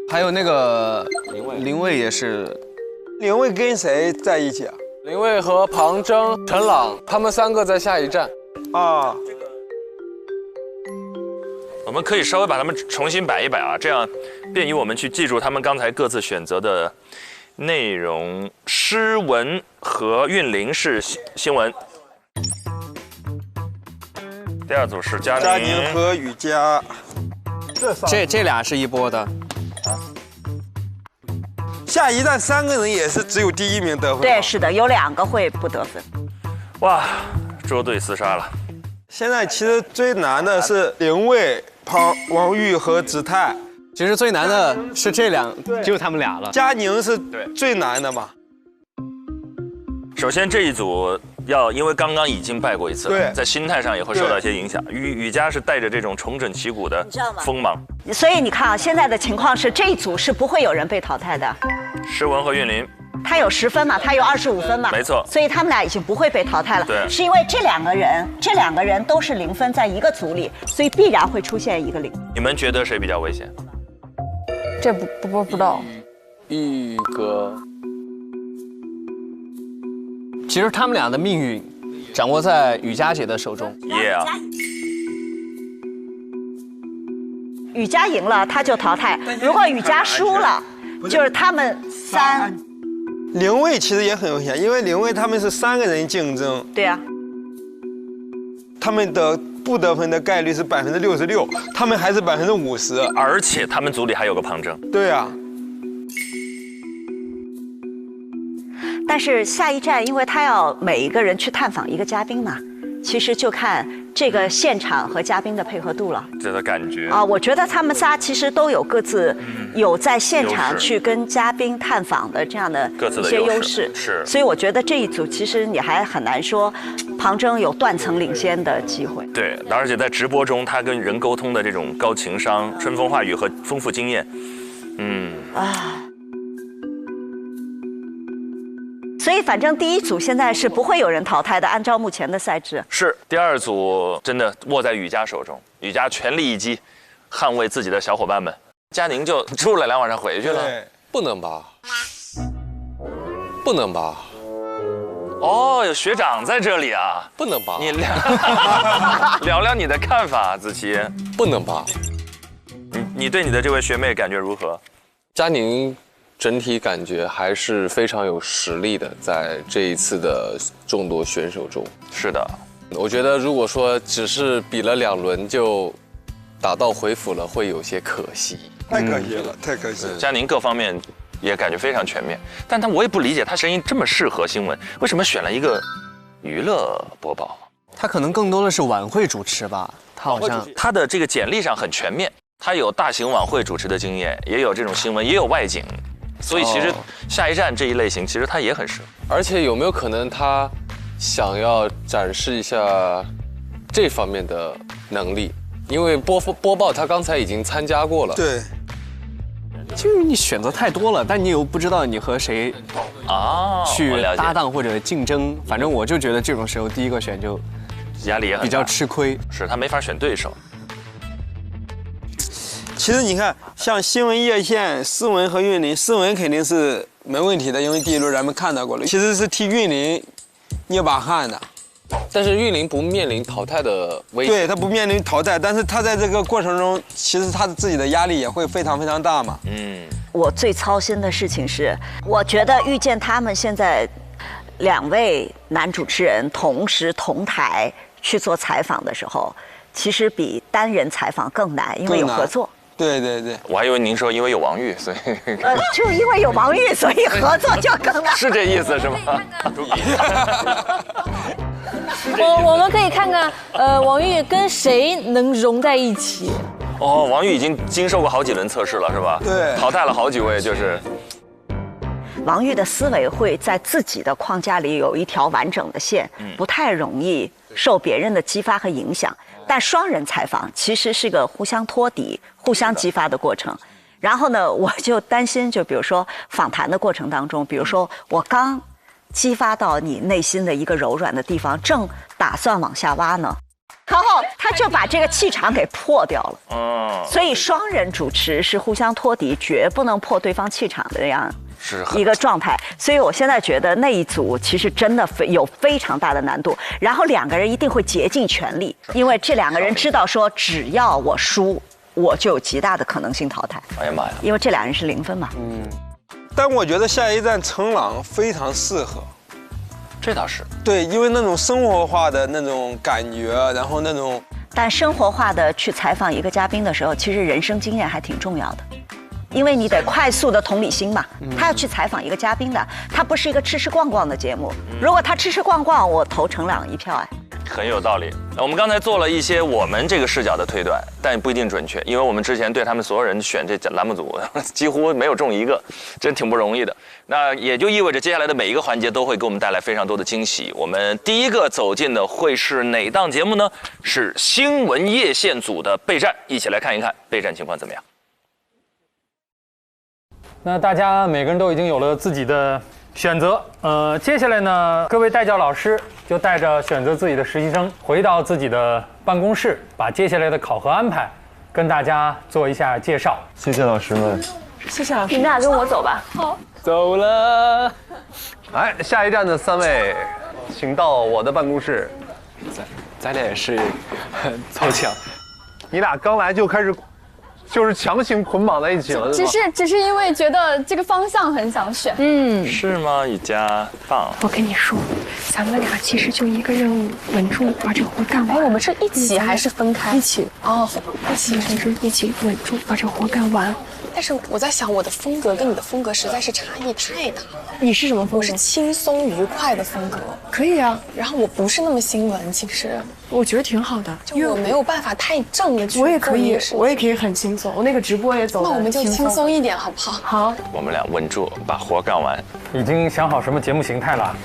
Speaker 7: 还有那个林蔚也是。
Speaker 9: 林蔚跟谁在一起啊？
Speaker 5: 林蔚和庞征、陈朗，他们3个在下一站。
Speaker 9: 啊。
Speaker 6: 我们可以稍微把他们重新摆一摆啊，这样便于我们去记住他们刚才各自选择的内容。诗文和韵玲是新闻。第二组是佳宁
Speaker 9: 和雨佳。
Speaker 7: 这俩是一波的。
Speaker 9: 下一站3个人也是只有第1名得分。
Speaker 8: 对，是的，有2个会不得分。
Speaker 6: 哇，捉对厮杀了。
Speaker 9: 现在其实最难的是林蔚、王玉和子泰。
Speaker 7: 其实最难的是这就他们俩了。
Speaker 9: 佳宁是最难的嘛。
Speaker 6: 首先这一组因为刚刚已经败过一次了，在心态上也会受到一些影响。雨佳是带着这种重整旗鼓的锋芒，
Speaker 8: 所以你看啊，现在的情况是这一组是不会有人被淘汰的。
Speaker 6: 诗文和韵玲，
Speaker 8: 他有10分嘛，他有25分嘛，
Speaker 6: 没错，
Speaker 8: 所以他们俩已经不会被淘汰了。
Speaker 6: 对，
Speaker 8: 是因为这两个人都是0分，在一个组里，所以必然会出现一个0。
Speaker 6: 你们觉得谁比较危险？
Speaker 15: 这不知道。
Speaker 5: 玉哥。
Speaker 7: 其实他们俩的命运掌握在雨佳姐的手中。
Speaker 6: Yeah。
Speaker 8: 雨佳赢了，他就淘汰；如果雨佳输了，就是他们3。
Speaker 9: 林蔚其实也很危险，因为林蔚他们是3个人竞争。
Speaker 8: 对呀。
Speaker 9: 他们的不得分的概率是66%，他们还是50%，
Speaker 6: 而且他们组里还有个庞征。
Speaker 9: 对啊。
Speaker 8: 但是下一站，因为他要每一个人去探访一个嘉宾嘛，其实就看这个现场和嘉宾的配合度了。
Speaker 6: 这个感觉
Speaker 8: 啊，我觉得他们仨其实都有各自有在现场去跟嘉宾探访的这样的一些优势，
Speaker 6: 是。
Speaker 8: 所以我觉得这一组其实你还很难说庞征有断层领先的机会。
Speaker 6: 对，而且在直播中他跟人沟通的这种高情商、春风化雨和丰富经验，
Speaker 8: 所以以反正第一组现在是不会有人淘汰的，按照目前的赛制。
Speaker 6: 是第二组真的握在雨佳手中，雨佳全力一击，捍卫自己的小伙伴们。佳宁就住了2晚上回去了。
Speaker 5: 不能吧？不能吧？
Speaker 6: 哦，有学长在这里啊！
Speaker 5: 不能吧？
Speaker 6: 你聊聊你的看法，子琪。
Speaker 5: 不能吧？
Speaker 6: 你对你的这位学妹感觉如何？
Speaker 5: 佳宁整体感觉还是非常有实力的，在这一次的众多选手中。
Speaker 6: 是的，
Speaker 5: 我觉得如果说只是比了2轮就打道回府了，会有些可惜。
Speaker 9: 太可惜了，太可惜了。
Speaker 6: 佳宁各方面也感觉非常全面，但我也不理解他声音这么适合新闻，为什么选了一个娱乐播报？
Speaker 7: 他可能更多的是晚会主持吧，他好像
Speaker 6: 他的这个简历上很全面，他有大型晚会主持的经验，也有这种新闻，也有外景，所以其实下一站这一类型其实他也很适合。
Speaker 5: 而且有没有可能他想要展示一下这方面的能力？因为播报他刚才已经参加过了。
Speaker 9: 对。
Speaker 7: 就是你选择太多了，但你又不知道你和谁去搭档或者竞争。反正我就觉得这种时候第一个选就
Speaker 6: 压力也很大，
Speaker 7: 比较吃亏，
Speaker 6: 是他没法选对手。
Speaker 9: 其实你看，像新闻叶县、思文和韵林，思文肯定是没问题的，因为第一轮咱们看到过了。其实是替韵林捏把汗的。
Speaker 5: 但是韵林不面临淘汰的危险，
Speaker 9: 对他不面临淘汰，但是他在这个过程中，其实他自己的压力也会非常非常大嘛。
Speaker 8: 我最操心的事情是，我觉得遇见他们现在2位男主持人同时同台去做采访的时候，其实比单人采访更难，因为有合作。
Speaker 9: 对对对，
Speaker 6: 我还以为您说因为有王玉，所以
Speaker 8: 就因为有王玉，所以合作就更难。
Speaker 6: 是这意思是吗？
Speaker 15: 我们可以看看，王玉跟谁能融在一起？
Speaker 6: 哦，王玉已经经受过好几轮测试了，是吧？
Speaker 9: 对，
Speaker 6: 淘汰了好几位，就是。
Speaker 8: 王玉的思维会在自己的框架里有一条完整的线，不太容易受别人的激发和影响。但双人采访其实是个互相托底、互相激发的过程。然后呢，我就担心，就比如说访谈的过程当中，比如说我刚激发到你内心的一个柔软的地方，正打算往下挖呢，然后他就把这个气场给破掉了。所以双人主持是互相托底，绝不能破对方气场的这样一个状态。所以我现在觉得那一组其实真的有非常大的难度。然后2个人一定会竭尽全力，因为这2个人知道说，只要我输，我就有极大的可能性淘汰。
Speaker 6: 哎呀妈呀！
Speaker 8: 因为这2人是0分嘛。
Speaker 9: 但我觉得下一站陈朗非常适合。
Speaker 6: 这倒是。
Speaker 9: 对，因为那种生活化的那种感觉，然后那种。
Speaker 8: 但生活化的去采访一个嘉宾的时候，其实人生经验还挺重要的。因为你得快速的同理心嘛，他要去采访一个嘉宾的，他不是一个吃吃逛逛的节目。如果他吃吃逛逛，我投陈朗1票哎。
Speaker 6: 很有道理。我们刚才做了一些我们这个视角的推断，但不一定准确，因为我们之前对他们所有人选这栏目组几乎没有中一个，真挺不容易的。那也就意味着接下来的每一个环节都会给我们带来非常多的惊喜。我们第一个走进的会是哪档节目呢？是新闻叶县组的备战，一起来看一看备战情况怎么样。
Speaker 19: 那大家每个人都已经有了自己的选择，接下来呢，各位带教老师就带着选择自己的实习生回到自己的办公室，把接下来的考核安排跟大家做一下介绍。
Speaker 14: 谢谢老师们，
Speaker 11: 谢谢老师。你们俩跟我走吧。好，
Speaker 14: 走了。来，下一站的3位，请到我的办公室。
Speaker 7: 咱俩也是凑巧，
Speaker 14: 你俩刚来就开始。就是强行捆绑在一起了，
Speaker 1: 只是因为觉得这个方向很想选。
Speaker 6: 是吗？雨佳棒。
Speaker 12: 我跟你说，咱们俩其实就一个任务，稳住把这活干完。
Speaker 1: 我们是一起还是分开？
Speaker 12: 一起哦，一起稳住把这活干完。但是我在想，我的风格跟你的风格实在是差异太大。
Speaker 11: 你是什么风格？
Speaker 12: 我是轻松愉快的风格。
Speaker 11: 可以啊。
Speaker 12: 然后我不是那么新闻，其实
Speaker 11: 我觉得挺好的，
Speaker 12: 就我没有办法太正的去。
Speaker 11: 我也可以很轻松，我那个直播也走。
Speaker 12: 那我们就轻松一点好不好？
Speaker 11: 好。
Speaker 6: 我们俩稳住，把活干完。
Speaker 19: 已经想好什么节目形态了？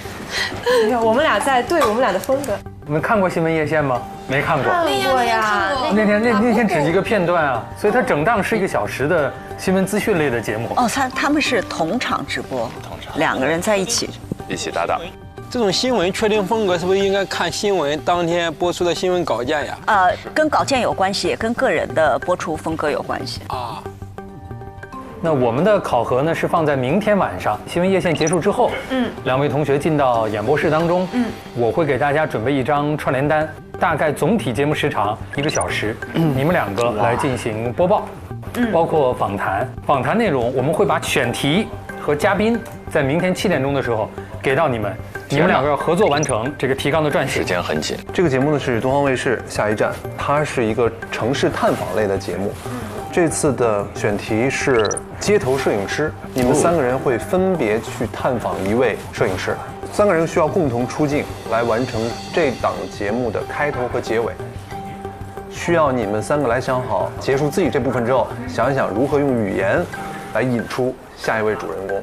Speaker 11: 你看，我们俩在对我们俩的风格。
Speaker 19: 你们看过新闻叶县吗？没看过。
Speaker 11: 看过呀。
Speaker 19: 那天只一个片段啊，所以它整档是1个小时的新闻资讯类的节目。
Speaker 8: 哦，他们是同场直播，2个人在一起。
Speaker 6: 一起搭档。
Speaker 9: 这种新闻确定风格是不是应该看新闻当天播出的新闻稿件呀？
Speaker 8: 跟稿件有关系，也跟个人的播出风格有关系啊。
Speaker 19: 那我们的考核呢是放在明天晚上新闻夜线结束之后，两位同学进到演播室当中，我会给大家准备一张串联单，大概总体节目时长1个小时，你们2个来进行播报，包括访谈。访谈内容我们会把选题和嘉宾在明天7点钟的时候给到你们，你们2个要合作完成这个提纲的撰写。
Speaker 6: 时间很紧。
Speaker 14: 这个节目呢是东方卫视下一站，它是一个城市探访类的节目。这次的选题是街头摄影师，你们3个人会分别去探访1位摄影师，3个人需要共同出镜来完成这档节目的开头和结尾。需要你们3个来想好，结束自己这部分之后，想一想如何用语言来引出下一位主人公。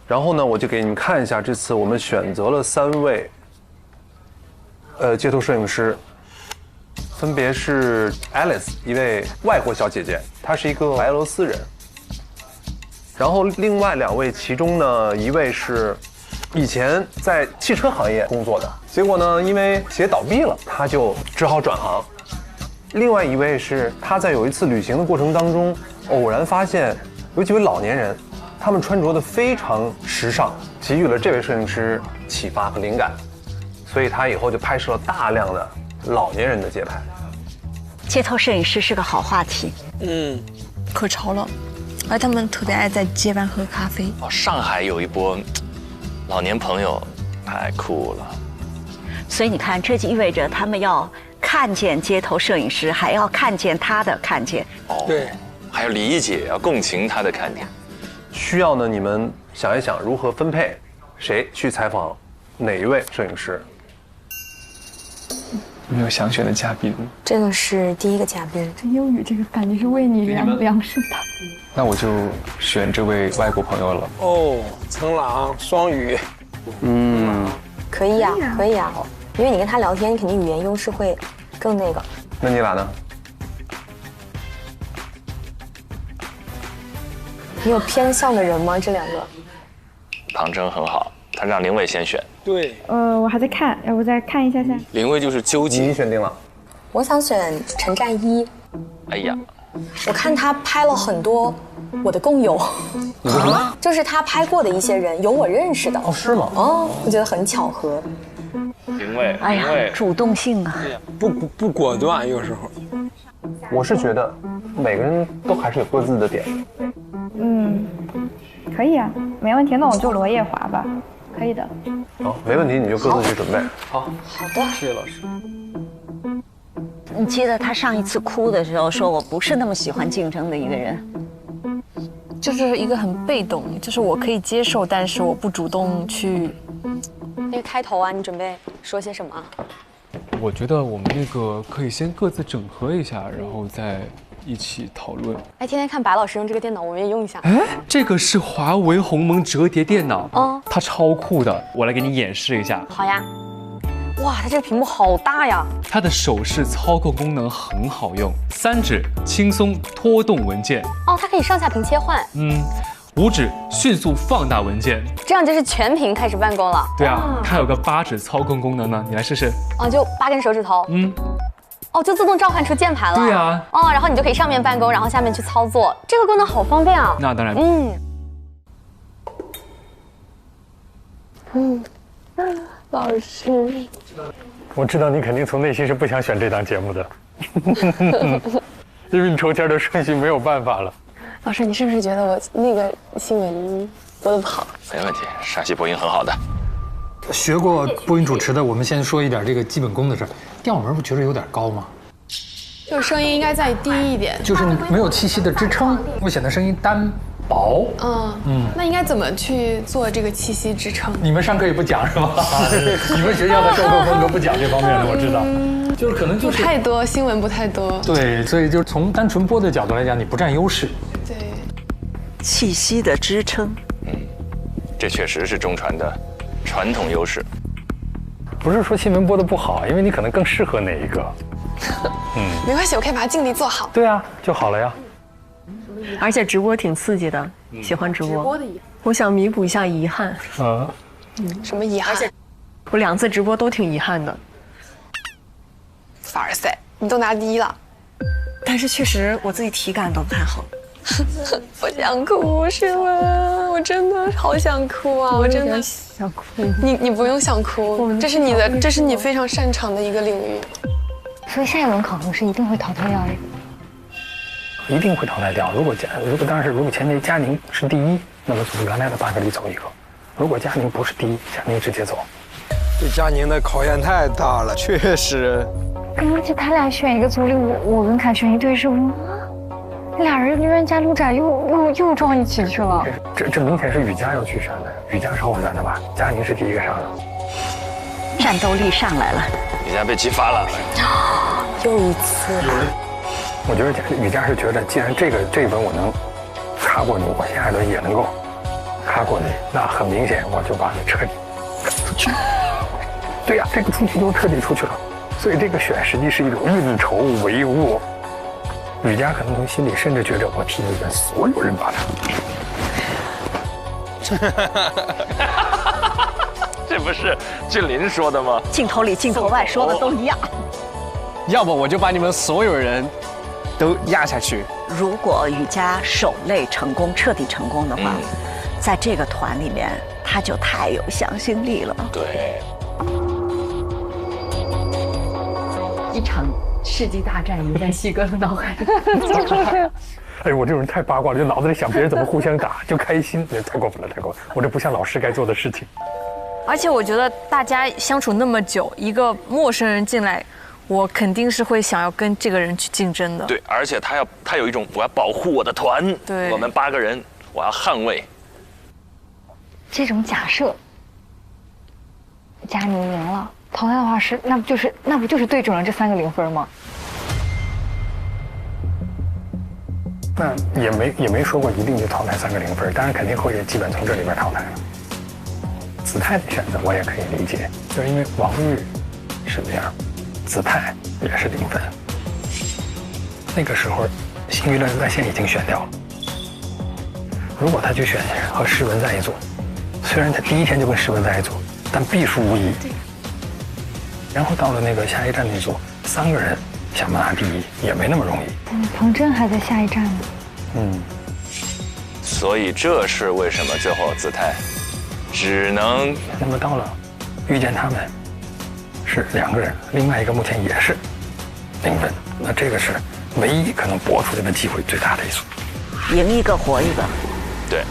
Speaker 14: 然后呢，我就给你们看一下，这次我们选择了3位，街头摄影师。分别是 Alice 一位外国小姐姐，她是一个白俄罗斯人。然后另外2位，其中呢一位是以前在汽车行业工作的，结果呢因为企业倒闭了，他就只好转行。另外一位是他在有一次旅行的过程当中，偶然发现有几位老年人，他们穿着的非常时尚，给予了这位摄影师启发和灵感，所以他以后就拍摄了大量的老年人的街拍。
Speaker 8: 街头摄影师是个好话题，
Speaker 12: 可潮了，而他们特别爱在街边喝咖啡。
Speaker 6: 上海有一波老年朋友，太酷了。
Speaker 8: 所以你看，这就意味着他们要看见街头摄影师，还要看见他的看见。
Speaker 9: 对，
Speaker 6: 还要理解，要共情他的看见。
Speaker 14: 需要呢，你们想一想如何分配，谁去采访哪一位摄影师。
Speaker 18: 有没有想选的嘉宾？
Speaker 12: 这个是第1个嘉宾。
Speaker 22: 陈悠宇这个感觉是为你量身的。
Speaker 18: 那我就选这位外国朋友了。
Speaker 9: 陈朗、双语。
Speaker 12: 可以啊，可以啊，因为你跟他聊天，你肯定语言优势会更那个。
Speaker 14: 那你俩呢？
Speaker 12: 你有偏向的人吗？这2个？
Speaker 6: 唐征很好，他让林伟先选。
Speaker 9: 对。
Speaker 22: 我还在看，要不再看一下下。
Speaker 5: 林伟就是纠结。
Speaker 14: 你选定了。
Speaker 12: 我想选陈战一。
Speaker 6: 哎呀，
Speaker 12: 我看他拍了很多我的工友，就是他拍过的一些人有我认识的。
Speaker 14: 是吗？
Speaker 12: 我觉得很巧合。
Speaker 6: 林伟，
Speaker 8: 哎呀，主动性啊，
Speaker 9: 不果断，有时候。
Speaker 14: 我是觉得每个人都还是有各自的点。
Speaker 22: 可以啊，没问题。那我就罗夜华吧，可以的。
Speaker 14: 好，没问题，你就各自去准备。
Speaker 9: 好
Speaker 12: 的，
Speaker 14: 谢谢老师。
Speaker 8: 你记得他上一次哭的时候说：“我不是那么喜欢竞争的一个人。”
Speaker 15: 就是一个很被动，就是我可以接受，但是我不主动去。
Speaker 12: 那个开头啊，你准备说些什么？
Speaker 13: 我觉得我们那个可以先各自整合一下，然后再一起讨论。
Speaker 12: 哎，天天看白老师用这个电脑，我们也用一下。
Speaker 13: 哎，这个是华为鸿蒙折叠电脑，它超酷的，我来给你演示一下。
Speaker 12: 好呀。哇，它这个屏幕好大呀！
Speaker 13: 它的手势操控功能很好用，3指轻松拖动文件。
Speaker 12: 它可以上下屏切换。
Speaker 13: 5指迅速放大文件，
Speaker 12: 这样就是全屏开始办公了。
Speaker 13: 对啊，它有个8指操控功能呢，你来试试。
Speaker 12: 就8根手指头。就自动召唤出键盘了。
Speaker 13: 对啊。
Speaker 12: 然后你就可以上面办公，然后下面去操作，这个功能好方便啊。
Speaker 13: 那当然。
Speaker 12: 老师，
Speaker 19: 我知道你肯定从内心是不想选这档节目的，因为你抽签的顺序没有办法了。
Speaker 12: 老师，你是不是觉得我那个新闻播得不好？
Speaker 6: 没问题，陕西播音很好的。
Speaker 19: 学过播音主持的，我们先说一点这个基本功的事儿。调门不觉得有点高吗？
Speaker 12: 就是声音应该再低一点，
Speaker 19: 就是你没有气息的支撑，会显得声音单薄。
Speaker 12: 那应该怎么去做这个气息支撑？
Speaker 19: 你们上课也不讲是吧？你们学校的授课风格不讲这方面的，我知道。就是可能就是
Speaker 12: 不太多，新闻不太多。
Speaker 19: 对，所以就是从单纯播的角度来讲，你不占优势。
Speaker 12: 对，
Speaker 8: 气息的支撑。
Speaker 6: 这确实是中传的传统优势。
Speaker 19: 不是说新闻播的不好，因为你可能更适合哪一个。
Speaker 12: 没关系，我可以把尽力做好。
Speaker 19: 对啊，就好了呀。
Speaker 22: 而且直播挺刺激的，喜欢直播。
Speaker 2: 我想弥补一下遗憾。
Speaker 12: 什么遗憾？
Speaker 2: 我2次直播都挺遗憾的。
Speaker 12: 凡尔赛，你都拿第1了。
Speaker 2: 但是确实我自己体感都不太好。
Speaker 12: 我想哭，是吗？我真的好想哭啊！我真的
Speaker 2: 想哭。
Speaker 12: 你不用想哭，这是你非常擅长的一个领域。
Speaker 22: 所以下一轮考核是一定会淘汰掉的。
Speaker 19: 一定会淘汰掉。如果前提佳宁是第1，那么从原来的8个里走1个；如果佳宁不是第1，佳宁直接走。
Speaker 9: 对佳宁的考验太大了，确实。
Speaker 22: 而且他俩选一个组里，我跟凯旋一对是哇，俩人冤家路窄又撞一起去了。
Speaker 19: 这明显是雨佳要去选的，雨佳是后选的吧？佳宁是第1个上的，
Speaker 8: 战斗力上来了，
Speaker 6: 雨佳被激发了，
Speaker 8: 又一次。
Speaker 19: 我觉得雨佳是觉得，既然这一轮我能卡过你，我下一轮也能够卡过你，那很明显我就把你彻底赶出去。对呀，这个出去就彻底出去了。所以这个选实际是一种运筹帷幄。雨佳可能从心里甚至觉得，我替你们所有人把他。
Speaker 6: 这不是俊林说的吗？
Speaker 8: 镜头里镜头外说的都一样。
Speaker 7: 要不我就把你们所有人都压下去。
Speaker 8: 如果雨佳守擂成功，彻底成功的话，在这个团里面，他就太有向心力了。
Speaker 6: 对。
Speaker 22: 一场世纪大战已经在西哥的脑海里。
Speaker 19: 哎，我这种人太八卦了，就脑子里想别人怎么互相打，就开心，太过分了，太过分了！我这不像老师该做的事情。
Speaker 15: 而且我觉得大家相处那么久，一个陌生人进来，我肯定是会想要跟这个人去竞争的。
Speaker 6: 对，而且他有一种我要保护我的团，
Speaker 15: 对，
Speaker 6: 我们8个人，我要捍卫。
Speaker 22: 这种假设，佳宁赢了。淘汰的话是，那不就是对准了这3个0分吗？
Speaker 19: 那也没说过一定就淘汰3个0分，当然肯定会基本从这里边淘汰了。子泰的选择我也可以理解，就是因为王玉是这样，子泰也是0分。那个时候，新娱乐在线已经选掉了。如果他去选和诗文在一组，虽然他第1天就跟诗文在一组，但必输无疑。然后到了那个下一站那组，3个人想拿第1也没那么容易。
Speaker 22: 彭真还在下一站呢。
Speaker 6: 所以这是为什么最后子泰只能。
Speaker 19: 那么到了遇见他们是2个人，另外一个目前也是0分，那这个是唯一可能搏出来的机会最大的一组。
Speaker 8: 赢一个活一个。
Speaker 6: 对。